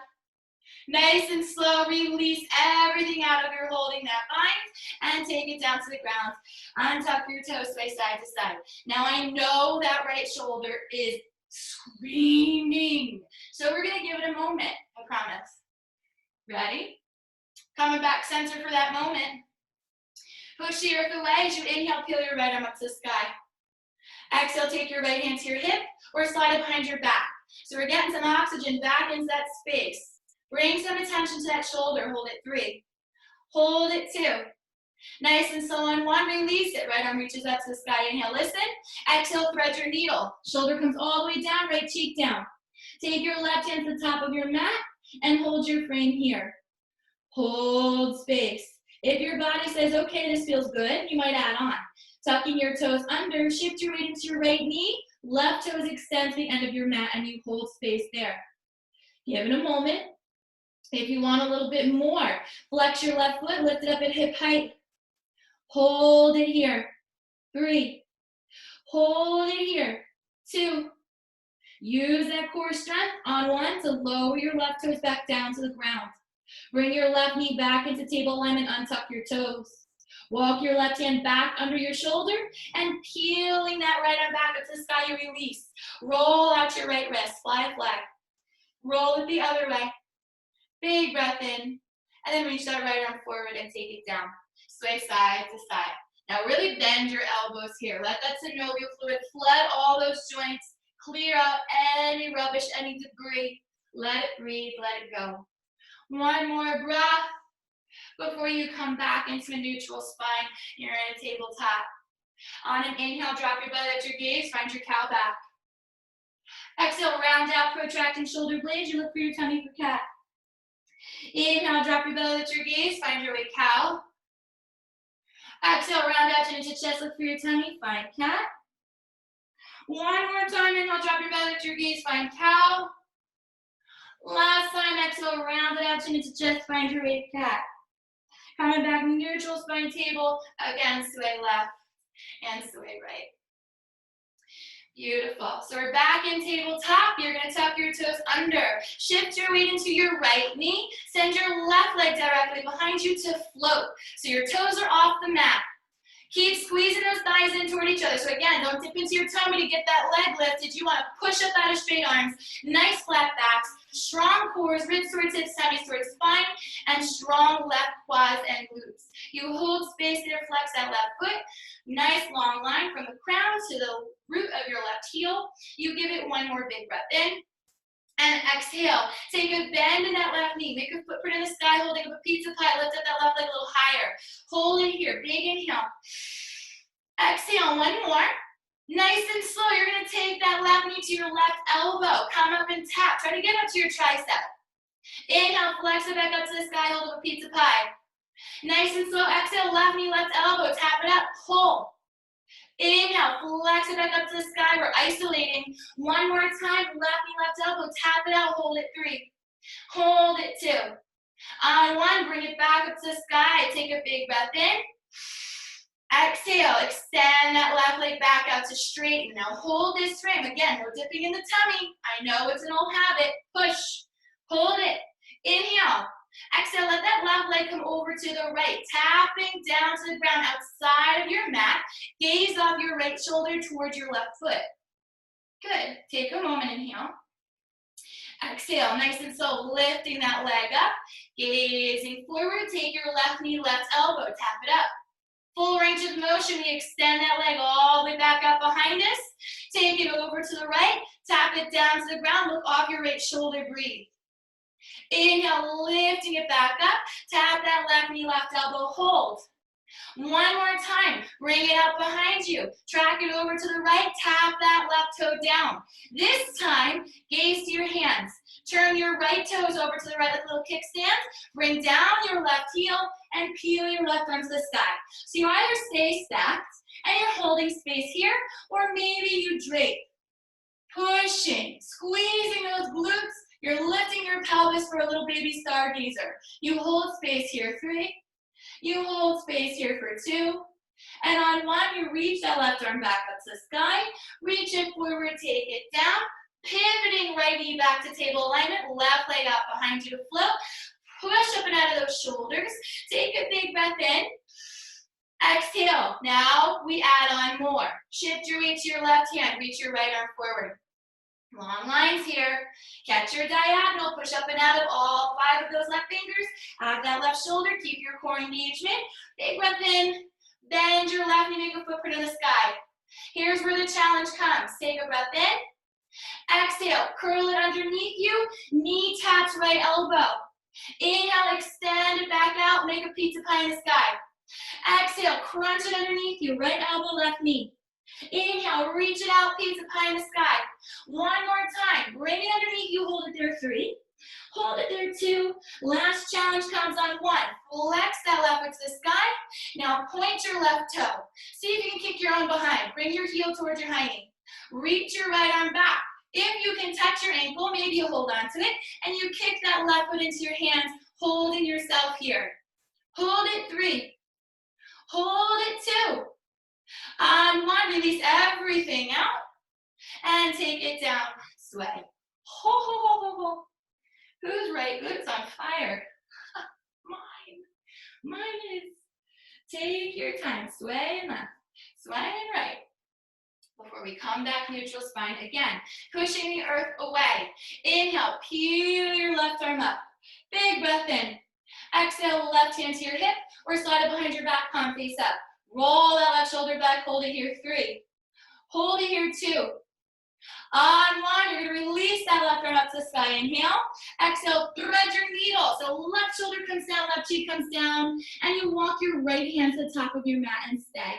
Nice and slow, release everything out of your holding that bind, and take take it down to the ground. Untuck your toes, sway side to side. Now I know that right shoulder is screaming. So we're gonna give it a moment, I promise. Ready? Coming back center for that moment. Push the earth away as you inhale, peel your right arm up to the sky. Exhale, take your right hand to your hip or slide it behind your back. So we're getting some oxygen back into that space. Bring some attention to that shoulder. Hold it 3. Hold it 2. Nice and slow on 1. Release it. Right arm reaches up to the sky. Inhale, listen. Exhale, thread your needle. Shoulder comes all the way down, right cheek down. Take your left hand to the top of your mat and hold your frame here. Hold space. If your body says, okay, this feels good, you might add on. Tucking your toes under, shift your weight into your right knee, left toes extend to the end of your mat, and you hold space there. Give it a moment. If you want a little bit more, flex your left foot, lift it up at hip height. Hold it here. 3. Hold it here. 2. Use that core strength on 1 to lower your left toes back down to the ground. Bring your left knee back into table alignment, untuck your toes. Walk your left hand back under your shoulder and peeling that right arm back up to the sky, you release. Roll out your right wrist, fly a flag. Roll it the other way. Big breath in, and then reach that right arm forward and take it down. Sway side to side. Now really bend your elbows here. Let that synovial fluid flood all those joints. Clear out any rubbish, any debris. Let it breathe, let it go. One more breath before you come back into a neutral spine. You're in a tabletop. On an inhale, drop your belly at your gaze, find your cow back. Exhale, round out, protracting shoulder blades. You look for your tummy for cat. Inhale, drop your belly at your gaze, find your way cow. Exhale, round out into chest, look for your tummy, find cat. One more time, inhale, drop your belly at your gaze, find cow. Last time, exhale, round it out, chin into chest, find your way cat. Coming back, neutral spine table. Again, sway left and sway right. Beautiful. So we're back in tabletop. You're going to tuck your toes under. Shift your weight into your right knee. Send your left leg directly behind you to float. So your toes are off the mat. Keep squeezing those thighs in toward each other. So again, don't dip into your tummy to get that leg lifted. You want to push up out of straight arms. Nice flat backs. Strong cores, ribs towards hips, tummy towards spine, and strong left quads and glutes. You hold space there, flex that left foot. Nice long line from the crown to the root of your left heel. You give it one more big breath in. And exhale. Take a bend in that left knee. Make a footprint in the sky, holding up a pizza pie. Lift up that left leg a little higher. Hold it here. Big inhale. Exhale. One more. Nice and slow. You're going to take that left knee to your left elbow. Come up and tap. Try to get up to your tricep. Inhale. Flex it back up to the sky. Hold up a pizza pie. Nice and slow. Exhale. Left knee, left elbow. Tap it up. Pull. Inhale, flex it back up to the sky. We're isolating. One more time. Left knee, left elbow. Tap it out. Hold it 3. Hold it 2. On 1, bring it back up to the sky. Take a big breath in. Exhale. Extend that left leg back out to straighten. Now hold this frame. Again, no dipping in the tummy. I know it's an old habit. Push. Hold it. Inhale. Exhale, let that left leg come over to the right, tapping down to the ground outside of your mat. Gaze off your right shoulder towards your left foot. Good. Take a moment, inhale. Exhale, nice and slow, lifting that leg up. Gazing forward, take your left knee, left elbow, tap it up. Full range of motion, we extend that leg all the way back up behind us. Take it over to the right, tap it down to the ground, look off your right shoulder, breathe. Inhale, lifting it back up. Tap that left knee, left elbow, hold. One more time. Bring it up behind you. Track it over to the right. Tap that left toe down. This time, gaze to your hands. Turn your right toes over to the right like a little kickstand. Bring down your left heel and peel your left arm to the sky. So you either stay stacked and you're holding space here, or maybe you drape. Pushing, squeezing those glutes. You're lifting your pelvis for a little baby stargazer. You hold space here, 3. You hold space here for 2. And on 1, you reach that left arm back up to the sky. Reach it forward, take it down. Pivoting right knee back to table alignment. Left leg out behind you to float. Push up and out of those shoulders. Take a big breath in. Exhale. Now we add on more. Shift your weight to your left hand. Reach your right arm forward. Long lines here. Catch your diagonal. Push up and out of all 5 of those left fingers. Out of that left shoulder. Keep your core engagement. Big breath in. Bend your left knee. Make a footprint in the sky. Here's where the challenge comes. Take a breath in. Exhale. Curl it underneath you. Knee taps right elbow. Inhale. Extend it back out. Make a pizza pie in the sky. Exhale. Crunch it underneath you. Right elbow, left knee. Inhale, reach it out, pizza pie in the sky. One more time, bring it underneath you, hold it there, 3. Hold it there, 2. Last challenge comes on 1. Flex that left foot to the sky. Now point your left toe. See if you can kick your own behind. Bring your heel towards your high knee. Reach your right arm back. If you can touch your ankle, maybe you hold on to it, and you kick that left foot into your hands, holding yourself here. Hold it, 3. Hold it, 2. On 1, release everything out and take it down. Sway. Ho, ho, ho, ho, ho. Who's right? Who's on fire? Mine is. Take your time. Sway and left. Sway and right. Before we come back, neutral spine again. Pushing the earth away. Inhale, peel your left arm up. Big breath in. Exhale, left hand to your hip or slide it behind your back, palm face up. Roll that left shoulder back, hold it here, 3. Hold it here, 2. On 1, you're gonna release that left arm up to the sky. Inhale, exhale, thread your needle. So left shoulder comes down, left cheek comes down, and you walk your right hand to the top of your mat and stay.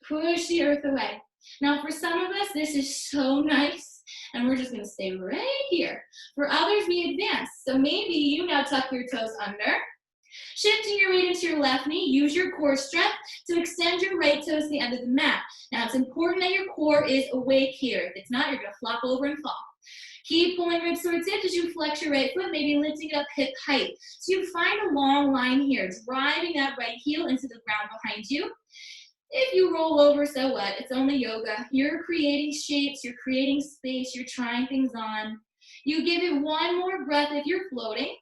Push the earth away. Now for some of us, this is so nice, and we're just gonna stay right here. For others, we advance. So maybe you now tuck your toes under. Shifting your weight into your left knee, use your core strength to extend your right toes to the end of the mat. Now it's important that your core is awake here. If it's not, you're gonna flop over and fall. Keep pulling ribs towards hips as you flex your right foot, maybe lifting it up hip height. So you find a long line here, driving that right heel into the ground behind you. If you roll over, so what? It's only yoga. You're creating shapes, you're creating space, you're trying things on. You give it one more breath if you're floating.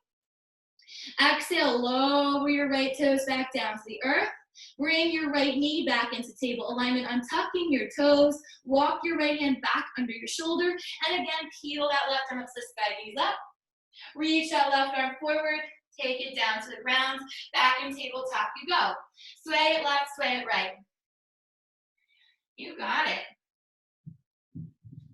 Exhale, lower your right toes back down to the earth. Bring your right knee back into table alignment, untucking your toes. Walk your right hand back under your shoulder. And again, peel that left arm up to the sky, knees up. Reach that left arm forward. Take it down to the ground. Back in tabletop you go. Sway it left, sway it right. You got it.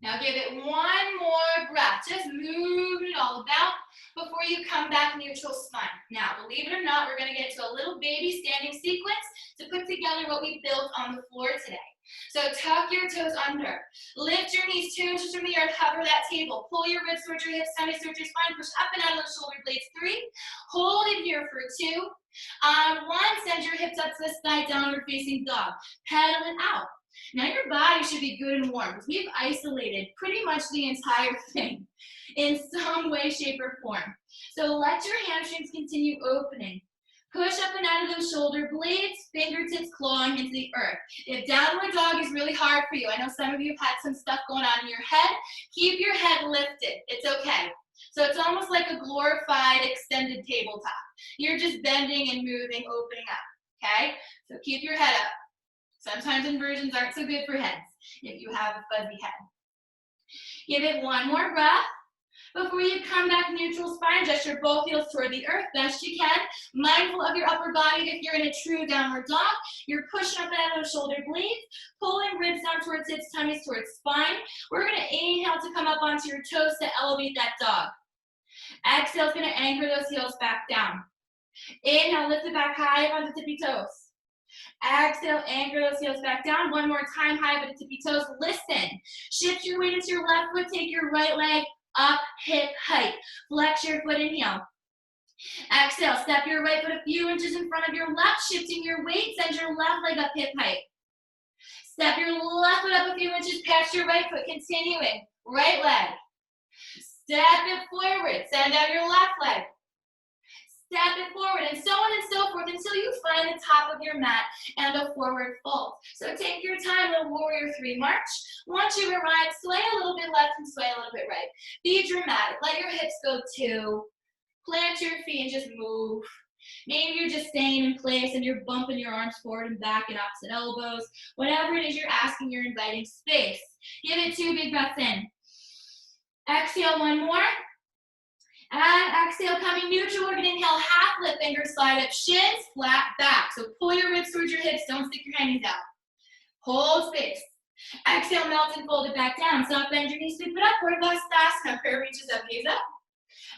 Now give it one more breath. Just move it all about before you come back neutral spine. Now, believe it or not, we're going to get into a little baby standing sequence to put together what we built on the floor today. So tuck your toes under. Lift your knees 2 inches from the earth. Hover that table. Pull your ribs towards your hips, tummy towards your spine. Push up and out of those shoulder blades. 3. Hold it here for 2. On 1, send your hips up to the sky, downward facing dog. Pedal it out. Now your body should be good and warm because we've isolated pretty much the entire thing in some way, shape, or form. So let your hamstrings continue opening. Push up and out of those shoulder blades, fingertips clawing into the earth. If downward dog is really hard for you, I know some of you have had some stuff going on in your head, keep your head lifted. It's okay. So it's almost like a glorified extended tabletop. You're just bending and moving, opening up, okay? So keep your head up. Sometimes inversions aren't so good for heads if you have a fuzzy head. Give it one more breath. Before you come back neutral spine, gesture both heels toward the earth best you can. Mindful of your upper body. If you're in a true downward dog, you're pushing up and out of those shoulder blades, pulling ribs down towards hips, tummies towards spine. We're going to inhale to come up onto your toes to elevate that dog. Exhale is going to anchor those heels back down. Inhale, lift it back high up onto tippy toes. Exhale, anchor those heels back down. One more time, high up to tippy toes. Listen. Shift your weight into your left foot. Take your right leg up, hip height. Flex your foot, inhale. Exhale, step your right foot a few inches in front of your left. Shifting your weight, send your left leg up, hip height. Step your left foot up a few inches past your right foot. Continuing. Right leg. Step it forward. Send out your left leg. Step it forward, and so on and so forth until you find the top of your mat and a forward fold. So take your time, little warrior 3 march. Once you arrive, sway a little bit left and sway a little bit right. Be dramatic. Let your hips go 2. Plant your feet and just move. Maybe you're just staying in place and you're bumping your arms forward and back and opposite elbows. Whatever it is you're asking, you're inviting space. Give it 2 big breaths in. Exhale, 1 more. And exhale, coming neutral. We're gonna inhale, half lift, fingers slide up, shins, flat back. So pull your ribs towards your hips, don't stick your hangings out. Hold space. Exhale, melt and fold it back down. Soft bend your knees, sweep it up, Vinyasa. Prayer reaches up, gaze up.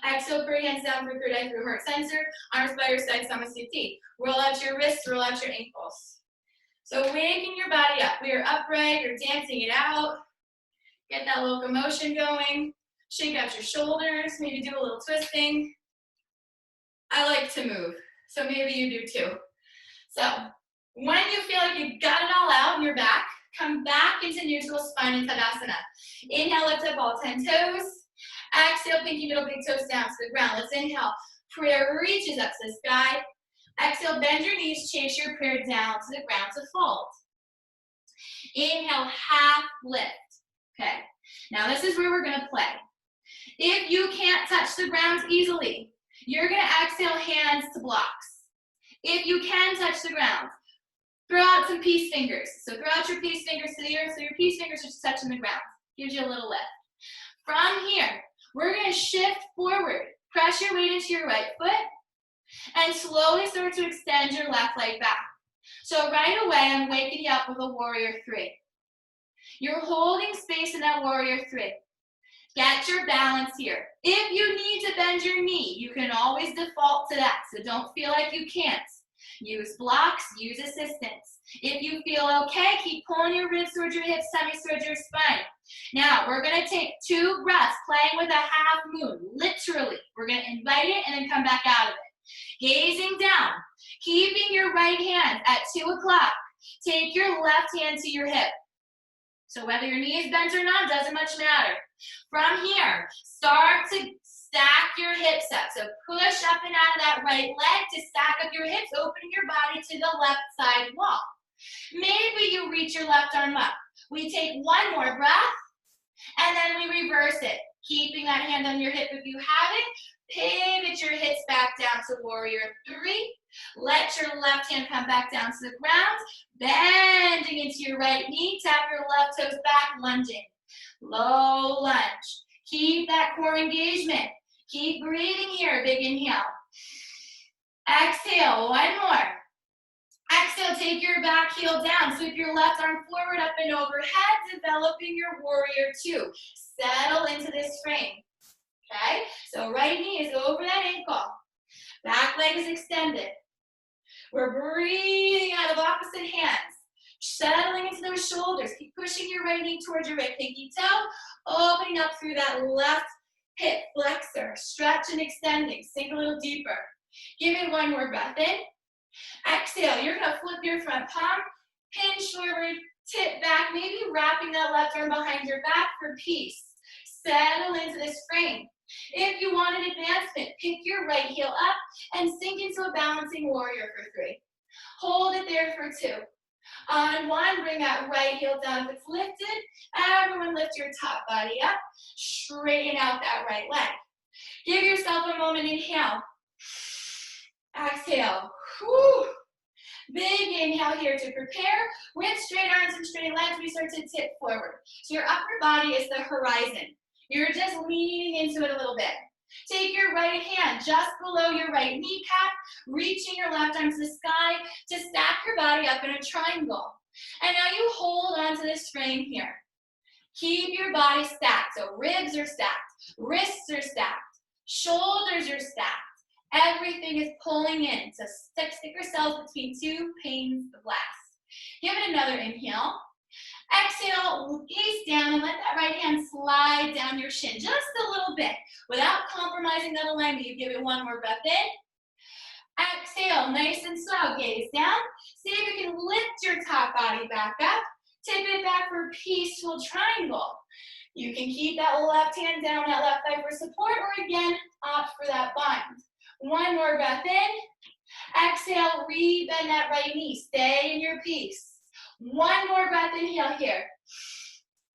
Exhale, put your hands down for third eye through heart center. Arms by your side, Samasthiti. Roll out your wrists, roll out your ankles. So waking your body up. We are upright, you're dancing it out. Get that locomotion going. Shake out your shoulders, maybe do a little twisting. I like to move, so maybe you do too. So when you feel like you got it all out in your back, come back into neutral spine in Tadasana. Inhale, lift up all 10 toes. Exhale, pinky middle big toes down to the ground. Let's inhale, prayer reaches up to the sky. Exhale, bend your knees, chase your prayer down to the ground to fold. Inhale, half lift. Okay, now this is where we're gonna play. If you can't touch the ground easily, you're gonna exhale, hands to blocks. If you can touch the ground, throw out some peace fingers. So throw out your peace fingers to the earth, so your peace fingers are just touching the ground. Gives you a little lift. From here, we're gonna shift forward. Press your weight into your right foot, and slowly start to extend your left leg back. So right away, I'm waking you up with a warrior 3. You're holding space in that warrior 3. Get your balance here. If you need to bend your knee, you can always default to that, so don't feel like you can't. Use blocks, use assistance. If you feel okay, keep pulling your ribs towards your hips, tummies towards your spine. Now, we're gonna take 2 breaths, playing with a half moon, literally. We're gonna invite it and then come back out of it. Gazing down, keeping your right hand at 2 o'clock. Take your left hand to your hip. So whether your knee is bent or not, doesn't much matter. From here, start to stack your hips up. So push up and out of that right leg to stack up your hips, opening your body to the left side wall. Maybe you reach your left arm up. We take 1 more breath, and then we reverse it. Keeping that hand on your hip if you have it. Pivot your hips back down to warrior 3. Let your left hand come back down to the ground. Bending into your right knee. Tap your left toes back, lunging. Low lunge. Keep that core engagement. Keep breathing here. Big inhale. Exhale. 1 more. Exhale, take your back heel down. Sweep your left arm forward, up and overhead, developing your warrior 2. Settle into this frame. Okay? So right knee is over that ankle. Back leg is extended. We're breathing out of opposite hands. Settling into those shoulders. Keep pushing your right knee towards your right pinky toe. Opening up through that left hip flexor. Stretch and extending. Sink a little deeper. Give it 1 more breath in. Exhale. You're going to flip your front palm. Hinge forward. Tip back. Maybe wrapping that left arm behind your back for peace. Settle into this frame. If you want an advancement, pick your right heel up and sink into a balancing warrior for 3. Hold it there for 2. On 1, bring that right heel down if it's lifted. Everyone lift your top body up. Straighten out that right leg. Give yourself a moment. Inhale. Exhale. Whew. Big inhale here to prepare. With straight arms and straight legs, we start to tip forward. So your upper body is the horizon. You're just leaning into it a little bit. Take your right hand just below your right kneecap, reaching your left arm to the sky to stack your body up in a triangle. And now you hold onto this frame here. Keep your body stacked. So ribs are stacked, wrists are stacked, shoulders are stacked. Everything is pulling in. So stick yourselves between 2 panes of glass. Give it another inhale. Exhale, gaze down and let that right hand slide down your shin just a little bit. Without compromising that alignment, you give it 1 more breath in. Exhale, nice and slow, gaze down. See if you can lift your top body back up. Tip it back for peaceful triangle. You can keep that left hand down, that left thigh for support, or again, opt for that bind. 1 more breath in. Exhale, re-bend that right knee. Stay in your peace. 1 more breath, inhale here.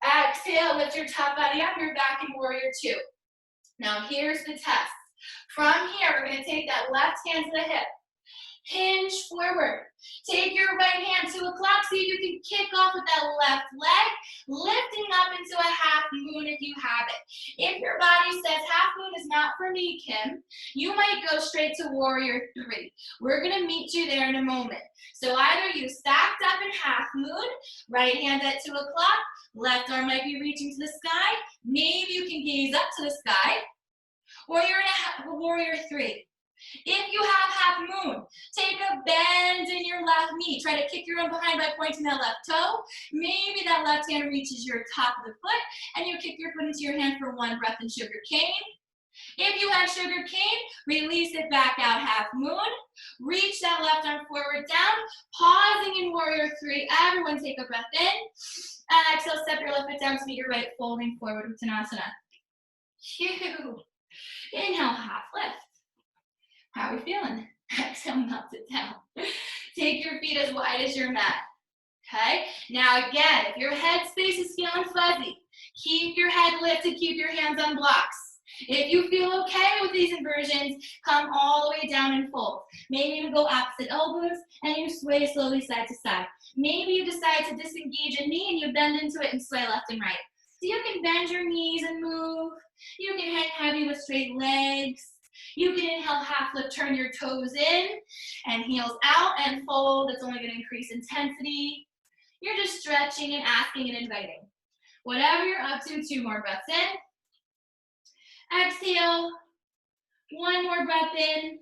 Exhale, lift your top body up, you're back in warrior 2. Now here's the test. From here, we're gonna take that left hand to the hip. forward. Take your right hand to a clock. See if you can kick off with that left leg, lifting up into a half moon if you have it. If your body says half moon is not for me, Kim, you might go straight to warrior 3. We're gonna meet you there in a moment. So either you stacked up in half moon, right hand at 2 o'clock, left arm might be reaching to the sky, maybe you can gaze up to the sky, or you're in a warrior 3. If you have half moon, take a bend in your left knee. Try to kick your own behind by pointing that left toe. Maybe that left hand reaches your top of the foot, and you kick your foot into your hand for 1 breath in sugar cane. If you have sugar cane, release it back out half moon. Reach that left arm forward down, pausing in warrior 3. Everyone take a breath in. And exhale, step your left foot down to meet your right, folding forward Uttanasana. Phew. Inhale, half lift. How are we feeling? Exhale, melt it down. Take your feet as wide as your mat. Okay? Now again, if your head space is feeling fuzzy, keep your head lifted, keep your hands on blocks. If you feel okay with these inversions, come all the way down and fold. Maybe you go opposite elbows and you sway slowly side to side. Maybe you decide to disengage a knee and you bend into it and sway left and right. So you can bend your knees and move. You can hang heavy with straight legs. You can inhale, half lift, turn your toes in and heels out and fold. It's only going to increase intensity. You're just stretching and asking and inviting. Whatever you're up to, 2 more breaths in. Exhale. 1 more breath in.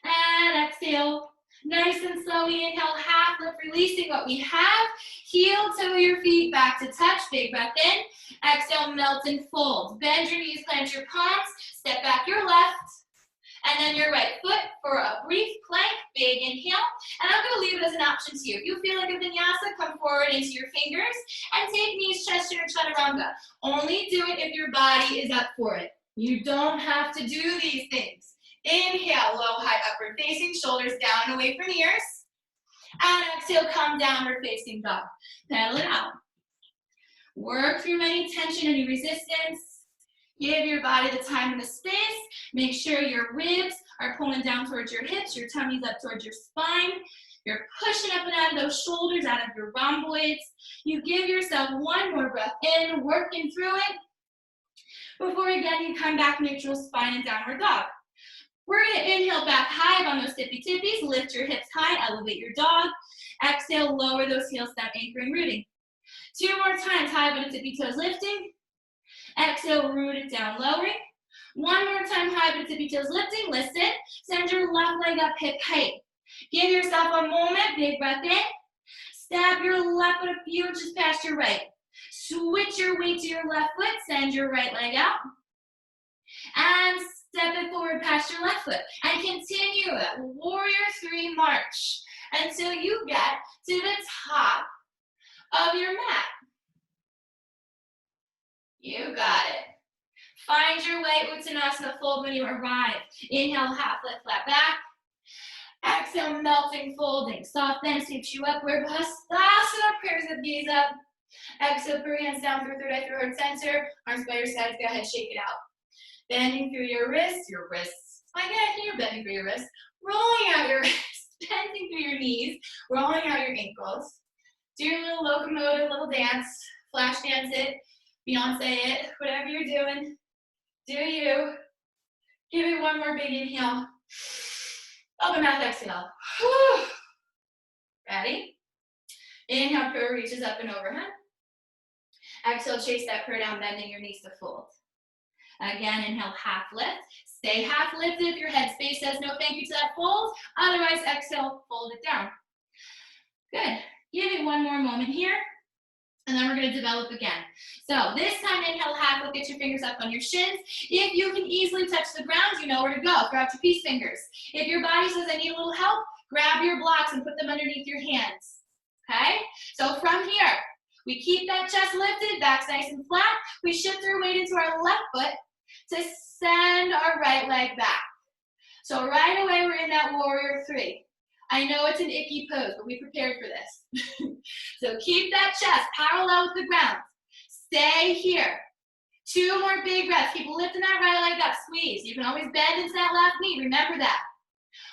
And exhale. Nice and slowly inhale, half lift, releasing what we have. Heel toe your feet back to touch. Big breath in. Exhale, melt and fold. Bend your knees, plant your palms. Step back your left. And then your right foot for a brief plank. Big inhale. And I'm going to leave it as an option to you. If you feel like a vinyasa, come forward into your fingers. And take knees, chest, or chaturanga. Only do it if your body is up for it. You don't have to do these things. Inhale, low, high, upward facing, shoulders down and away from ears. And exhale, come downward facing dog. Pedal it out. Work through any tension, any resistance. Give your body the time and the space. Make sure your ribs are pulling down towards your hips, your tummy's up towards your spine. You're pushing up and out of those shoulders, out of your rhomboids. You give yourself 1 more breath in, working through it. Before again, you come back neutral spine and downward dog. We're going to inhale back high on those tippy tippies. Lift your hips high, elevate your dog. Exhale, lower those heels down, anchoring, rooting. 2 more times, high on the tippy toes, lifting. Exhale, root it down, lowering. 1 more time, high on the tippy toes, lifting. Listen, send your left leg up, hip height. Give yourself a moment, big breath in. Stab your left foot a few inches past your right. Switch your weight to your left foot, send your right leg out. And step it forward past your left foot. And continue that warrior 3 march until you get to the top of your mat. You got it. Find your way, Uttanasana, fold when you arrive. Inhale, half lift, flat back. Exhale, melting, folding. Soft bend sweeps you upward. Hastasana, prayers of gaze up. Exhale, throw your hands down through third eye, through heart center. Arms by your sides, go ahead, shake it out. Bending through your wrists. Again, you're bending through your wrists. Rolling out your wrists, bending through your knees, rolling out your ankles. Do your little locomotive, little dance, flash dance it, Beyonce it, whatever you're doing. Do you. Give it 1 more big inhale. Open mouth, exhale. Whew. Ready? Inhale, prayer reaches up and overhead. Exhale, chase that prayer down, bending your knees to fold. Again, inhale, half lift. Stay half lifted if your head space says no thank you to that fold. Otherwise, exhale, fold it down. Good. Give it 1 more moment here. And then we're going to develop again. So this time, inhale, half lift, get your fingers up on your shins. If you can easily touch the ground, you know where to go. Grab your peace fingers. If your body says I need a little help, grab your blocks and put them underneath your hands. Okay? So from here, we keep that chest lifted, back's nice and flat. We shift our weight into our left foot to send our right leg back. So right away, we're in that warrior 3. I know it's an icky pose, but we prepared for this. So keep that chest parallel with the ground. Stay here. 2 more big breaths. Keep lifting that right leg up. Squeeze. You can always bend into that left knee. Remember that.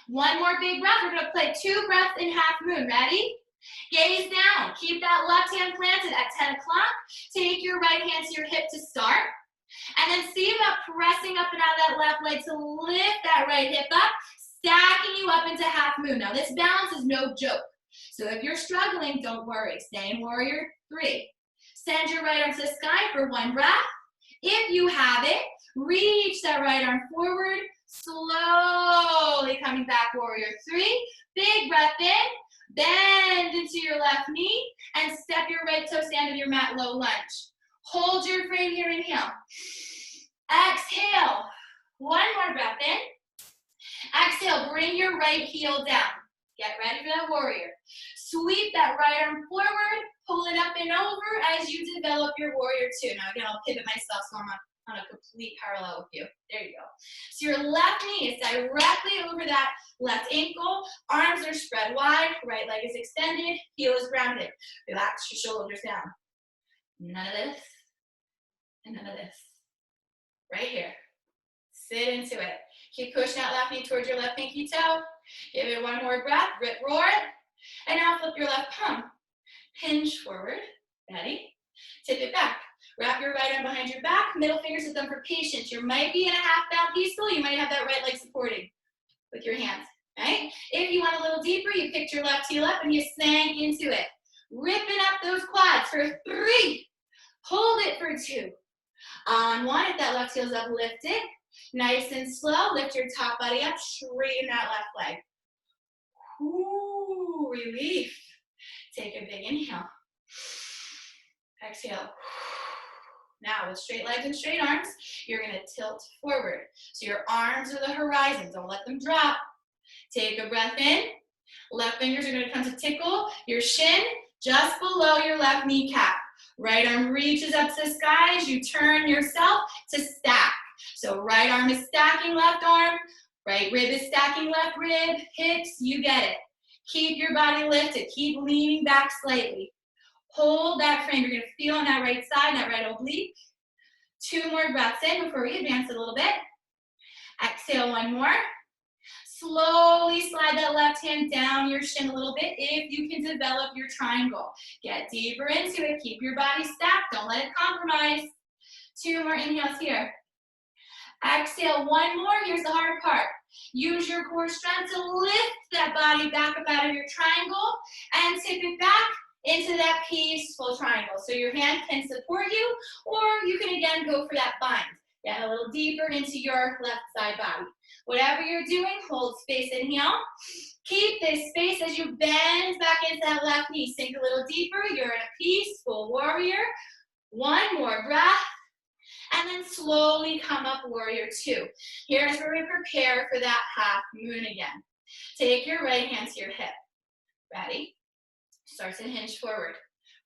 One more big breath. We're gonna play 2 breaths in half moon. Ready? Gaze down. Keep that left hand planted at 10 o'clock. Take your right hand to your hip to start. And then see about pressing up and out of that left leg to lift that right hip up, stacking you up into half moon. Now this balance is no joke. So if you're struggling, don't worry. Stay in warrior 3. Send your right arm to the sky for 1 breath. If you have it, reach that right arm forward, slowly coming back, warrior 3. Big breath in, bend into your left knee, and step your right toe, stand to your mat, low lunge. Hold your frame here, inhale. Exhale, 1 more breath in. Exhale, bring your right heel down. Get ready for that warrior. Sweep that right arm forward, pull it up and over as you develop your warrior 2. Now again, I'll pivot myself so I'm on a complete parallel with you. There you go. So your left knee is directly over that left ankle. Arms are spread wide, right leg is extended, heel is grounded. Relax your shoulders down. None of this, and none of this. Right here. Sit into it. Keep pushing that left knee towards your left pinky toe. Give it 1 more breath. Rip, roar it. And now flip your left palm. Hinge forward. Ready? Tip it back. Wrap your right arm behind your back. Middle fingers to thumb for patience. You might be in a half bound peaceful. You might have that right leg supporting with your hands. Right? If you want a little deeper, you picked your left heel up and you sank into it. Ripping up those quads for 3. Hold it for 2. On 1, if that left heel's up, lift it. Nice and slow. Lift your top body up. Straighten that left leg. Ooh, relief. Take a big inhale. Exhale. Now with straight legs and straight arms, you're going to tilt forward. So your arms are the horizon. Don't let them drop. Take a breath in. Left fingers are going to come to tickle your shin just below your left kneecap. Right arm reaches up to the sky as you turn yourself to stack. So right arm is stacking left arm. Right rib is stacking left rib. Hips, you get it. Keep your body lifted. Keep leaning back slightly. Hold that frame. You're going to feel on that right side, that right oblique. 2 more breaths in before we advance a little bit. Exhale, 1 more. Slowly slide that left hand down your shin a little bit if you can develop your triangle. Get deeper into it. Keep your body stacked. Don't let it compromise. 2 more inhales here. Exhale, 1 more. Here's the hard part. Use your core strength to lift that body back up out of your triangle and tip it back into that peaceful triangle. So your hand can support you, or you can again go for that bind. Get a little deeper into your left side body. Whatever you're doing, hold space, inhale. Keep this space as you bend back into that left knee. Sink a little deeper. You're in a peaceful warrior. 1 more breath. And then slowly come up, warrior 2. Here's where we prepare for that half moon again. Take your right hand to your hip. Ready? Start to hinge forward.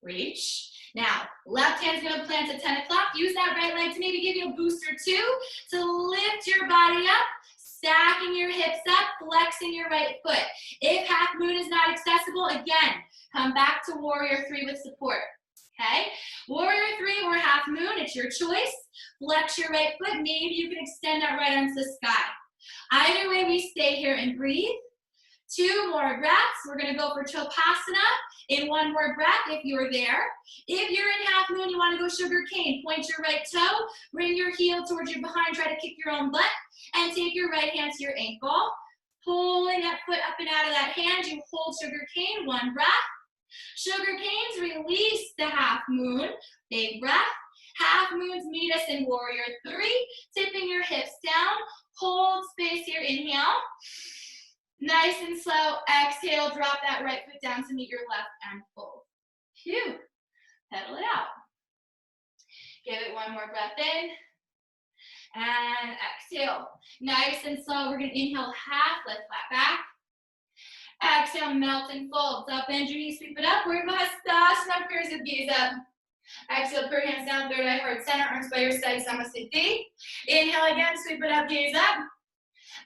Reach. Now, left hand's gonna plant at 10 o'clock. Use that right leg to maybe give you a boost or 2 to lift your body up, stacking your hips up, flexing your right foot. If half moon is not accessible, again, come back to warrior 3 with support. Okay? Warrior 3 or half moon, it's your choice. Flex your right foot. Maybe you can extend that right arm to the sky. Either way, we stay here and breathe. 2 more breaths. We're going to go for Chopasana in 1 more breath if you're there. If you're in half moon, you want to go sugar cane. Point your right toe. Bring your heel towards your behind. Try to kick your own butt. And take your right hand to your ankle. Pulling that foot up and out of that hand. You hold sugar cane. 1 breath. Sugar canes release the half moon. Big breath. Half moons meet us in warrior 3. Tipping your hips down. Hold space here. Inhale. Nice and slow. Exhale. Drop that right foot down to meet your left and fold. Phew. Pedal it out. Give it 1 more breath in. And exhale. Nice and slow. We're going to inhale half. Let's flat back. Exhale, melt and fold. Up, bend your knees, sweep it up. We're Vinyasa, prayers of gaze up. Exhale, put your hands down, third eye, heart center, arms by your side, Samasiddhi. Inhale again, sweep it up, gaze up.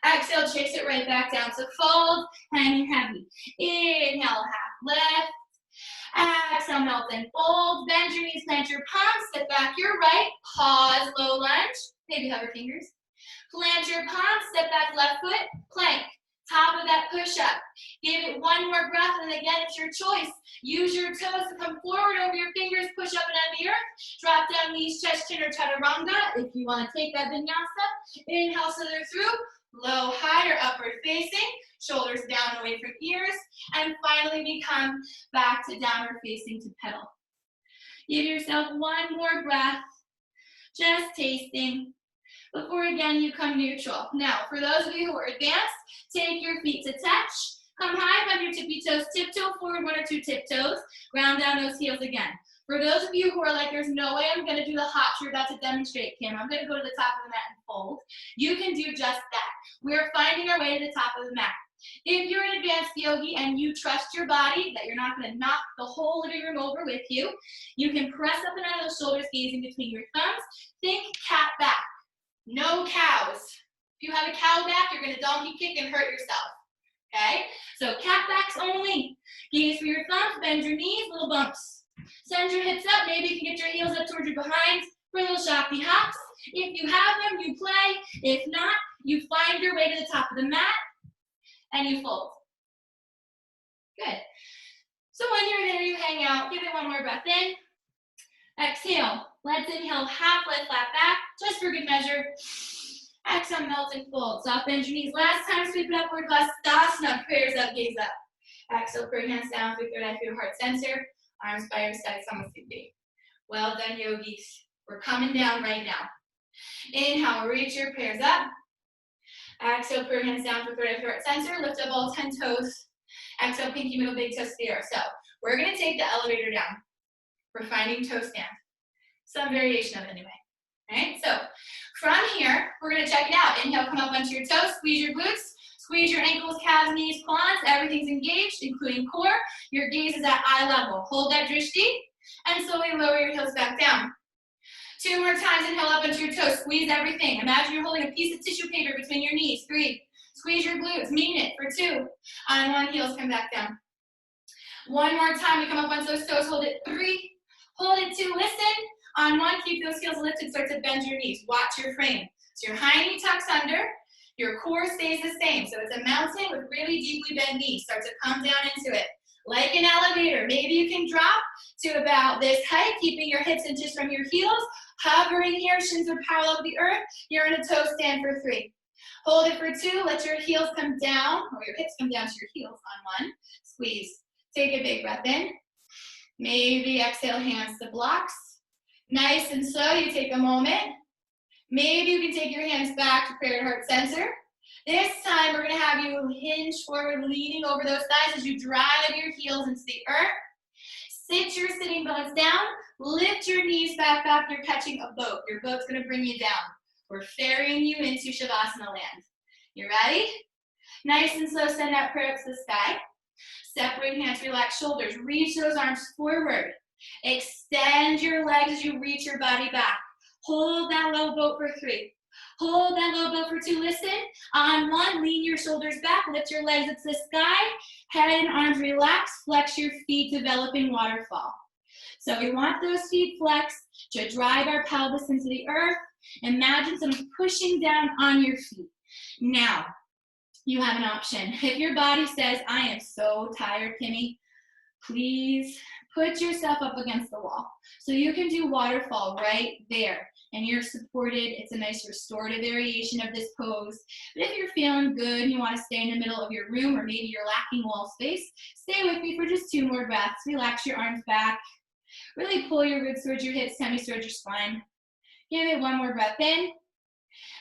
Exhale, chase it right back down to fold, hanging heavy. Inhale, half lift. Exhale, melt and fold. Bend your knees, plant your palms, step back your right. Pause, low lunge. Maybe hover fingers. Plant your palms, step back left foot, plank. Top of that push-up. Give it one more breath, and again, it's your choice. Use your toes to come forward over your fingers, push up and out of the earth. Drop down knees, chest, chin, or chaturanga. If you want to take that vinyasa, inhale, slither through. Low, high, or upward facing. Shoulders down and away from ears. And finally, we come back to downward facing to pedal. Give yourself one more breath, just tasting, before again you come neutral. Now, for those of you who are advanced, take your feet to touch. Come high, bend your tippy toes, tiptoe forward, 1 or 2 tiptoes. Ground down those heels again. For those of you who are like, there's no way I'm gonna do the hop you're about to demonstrate, Kim. I'm gonna go to the top of the mat and fold. You can do just that. We're finding our way to the top of the mat. If you're an advanced yogi and you trust your body, that you're not gonna knock the whole living room over with you, you can press up and out of those shoulders, gazing between your thumbs. Think cat back, no cows. If you have a cow back, you're gonna donkey kick and hurt yourself, okay? So cat backs only. Gaze for your thumbs, bend your knees, little bumps. Send your hips up, maybe you can get your heels up towards your behind for little Shakti hops. If you have them, you play. If not, you find your way to the top of the mat and you fold. Good. So when you're there, you hang out. Give it one more breath in. Exhale. Let's inhale, half leg flat back, just for good measure. Exhale, melt and fold. Soft bend your knees. Last time, sweep it upward, Hastasana. Prayers up, gaze up. Exhale, put your hands down, sweep your knife through heart center. Arms by your sides, Samasthiti. Well done, yogis. We're coming down right now. Inhale, reach your prayers up. Exhale, put your hands down for third heart center. Lift up all 10 toes. Exhale, pinky, middle, big toes to the earth. So we're gonna take the elevator down. We're finding toe stand. Some variation of it anyway. All right, so from here, we're gonna check it out. Inhale, come up onto your toes, squeeze your glutes, squeeze your ankles, calves, knees, quads. Everything's engaged, including core. Your gaze is at eye level. Hold that drishti, and slowly lower your heels back down. 2 more times, inhale up onto your toes, squeeze everything. Imagine you're holding a piece of tissue paper between your knees. 3, squeeze your glutes, mean it for 2. On 1, heels come back down. 1 more time, we come up onto those toes, hold it 3, hold it 2, listen. On 1, keep those heels lifted, start to bend your knees. Watch your frame. So your high knee tucks under, your core stays the same. So it's a mountain with really deeply bent knees. Start to come down into it. Like an elevator, maybe you can drop to about this height, keeping your hips inches from your heels, hovering here, shins are parallel to the earth. You're in a toe stand for 3. Hold it for 2, let your heels come down, or your hips come down to your heels on 1. Squeeze. Take a big breath in. Maybe exhale, hands to blocks. Nice and slow, you take a moment. Maybe you can take your hands back to prayer heart center. This time we're gonna have you hinge forward, leaning over those thighs as you drive your heels into the earth. Sit your sitting bones down, lift your knees back up, you're catching a boat. Your boat's gonna bring you down. We're ferrying you into Shavasana land. You ready? Nice and slow, send that prayer up to the sky. Separate hands, relax shoulders, reach those arms forward. Extend your legs as you reach your body back. Hold that low boat for 3. Hold that low boat for 2. Listen. On 1, lean your shoulders back. Lift your legs up to the sky. Head and arms relax. Flex your feet, developing waterfall. So we want those feet flexed to drive our pelvis into the earth. Imagine some pushing down on your feet. Now, you have an option. If your body says, I am so tired, Kimmy, please put yourself up against the wall. So you can do waterfall right there, and you're supported. It's a nice restorative variation of this pose. But if you're feeling good and you want to stay in the middle of your room, or maybe you're lacking wall space, stay with me for just 2 more breaths. Relax your arms back. Really pull your ribs towards your hips, tummy towards your spine. Give it 1 more breath in.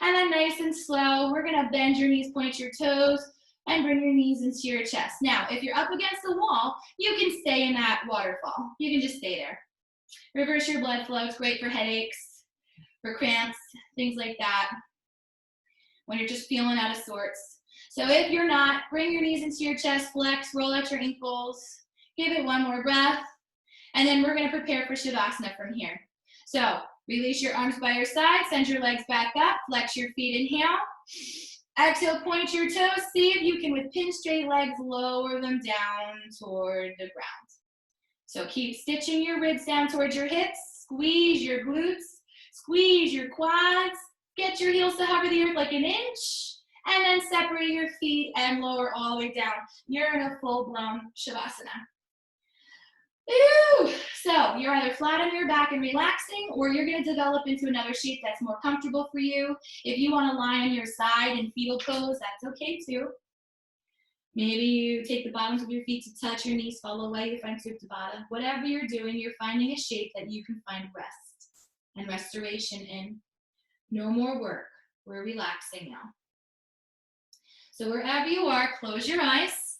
And then nice and slow, we're gonna bend your knees, point your toes, and bring your knees into your chest. Now, if you're up against the wall, you can stay in that waterfall. You can just stay there. Reverse your blood flow. It's great for headaches, for cramps, things like that, when you're just feeling out of sorts. So if you're not, bring your knees into your chest, flex, roll out your ankles, give it 1 more breath, and then we're gonna prepare for Shavasana from here. So release your arms by your side, send your legs back up, flex your feet, inhale. Exhale, point your toes. See if you can, with pin straight legs, lower them down toward the ground. So keep stitching your ribs down towards your hips. Squeeze your glutes. Squeeze your quads. Get your heels to hover the earth like an inch. And then separate your feet and lower all the way down. You're in a full-blown Shavasana. Ooh. So you're either flat on your back and relaxing, or you're going to develop into another shape that's more comfortable for you. If you want to lie on your side in fetal pose, that's okay too. Maybe you take the bottoms of your feet to touch your knees, follow away, you find Supta. Whatever you're doing, you're finding a shape that you can find rest and restoration in. No more work. We're relaxing now. So wherever you are, close your eyes.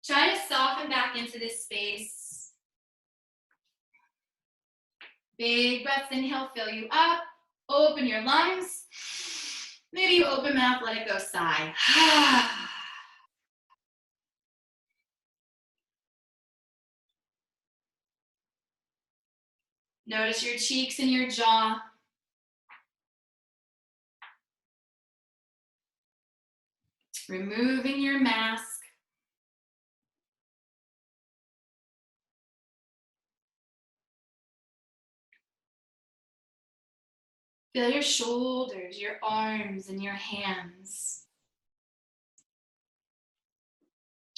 Try to soften back into this space. Big breaths, inhale, fill you up. Open your lungs. Maybe you open mouth, let it go, sigh. Notice your cheeks and your jaw. Removing your mask. Feel your shoulders, your arms, and your hands.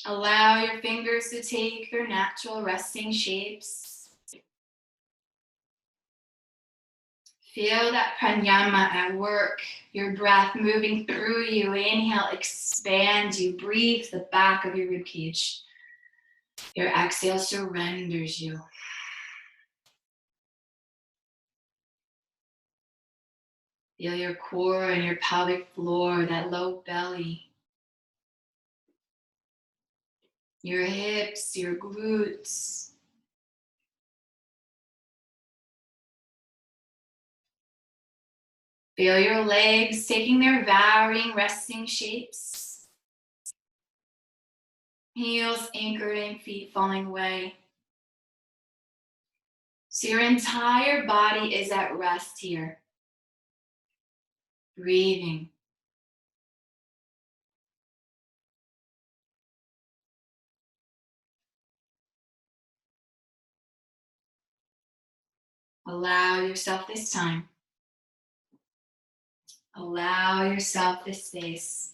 Allow your fingers to take their natural resting shapes. Feel that pranayama at work, your breath moving through you. Inhale, expand you. Breathe the back of your ribcage. Your exhale surrenders you. Feel your core and your pelvic floor, that low belly. Your hips, your glutes. Feel your legs taking their varying resting shapes. Heels anchoring, feet falling away. So your entire body is at rest here. Breathing. Allow yourself this time. Allow yourself this space.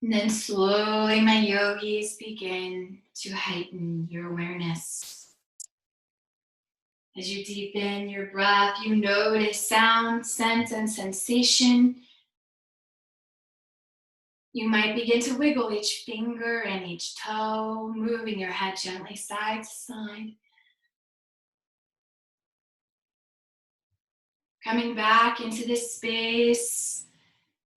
And then slowly, my yogis, begin to heighten your awareness. As you deepen your breath, you notice sound, scent, and sensation. You might begin to wiggle each finger and each toe, moving your head gently side to side. Coming back into this space.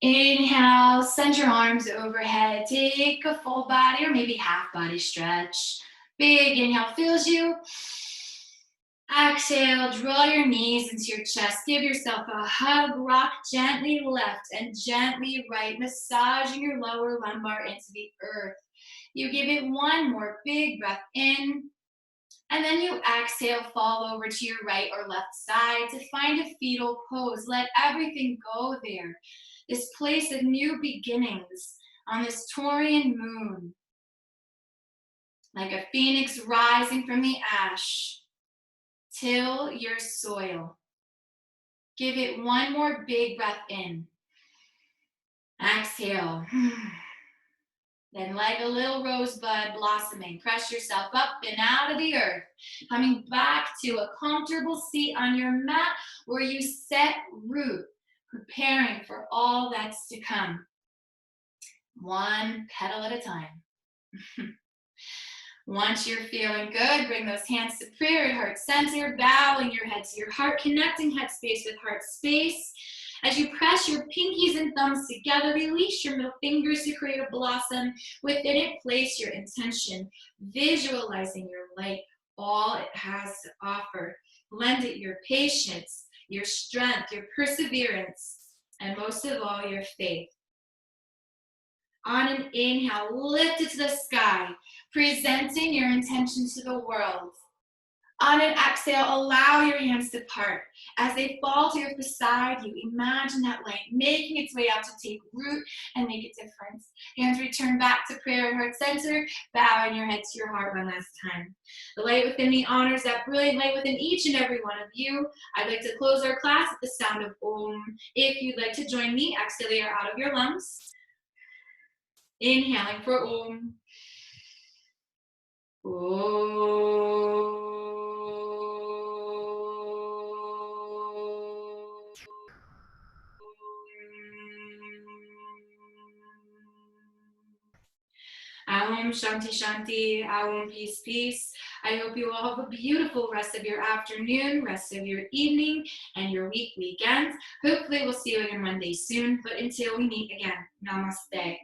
Inhale, send your arms overhead. Take a full body or maybe half body stretch. Big inhale fills you. Exhale, draw your knees into your chest. Give yourself a hug. Rock gently left and gently right, massaging your lower lumbar into the earth. You give it one more big breath in. And then you exhale, fall over to your right or left side to find a fetal pose. Let everything go there. This place of new beginnings on this Taurian moon. Like a phoenix rising from the ash. Till your soil. Give it one more big breath in. Exhale. Then like a little rosebud blossoming, press yourself up and out of the earth. Coming back to a comfortable seat on your mat where you set root, preparing for all that's to come. One petal at a time. Once you're feeling good, bring those hands to prayer, heart center, bowing your head to your heart, connecting head space with heart space. As you press your pinkies and thumbs together, release your middle fingers to create a blossom. Within it, place your intention, visualizing your light, all it has to offer. Lend it your patience, your strength, your perseverance, and most of all, your faith. On an inhale, lift it to the sky, presenting your intention to the world. On an exhale, allow your hands to part. As they fall to your side, you imagine that light making its way out to take root and make a difference. Hands return back to prayer heart center, bowing your head to your heart one last time. The light within me honors that brilliant light within each and every one of you. I'd like to close our class at the sound of Om. If you'd like to join me, exhale the air out of your lungs. Inhaling for Om. Om. Aum Shanti Shanti, Aum Peace Peace. I hope you all have a beautiful rest of your afternoon, rest of your evening, and your weekend. Hopefully we'll see you again Monday soon, but until we meet again, namaste.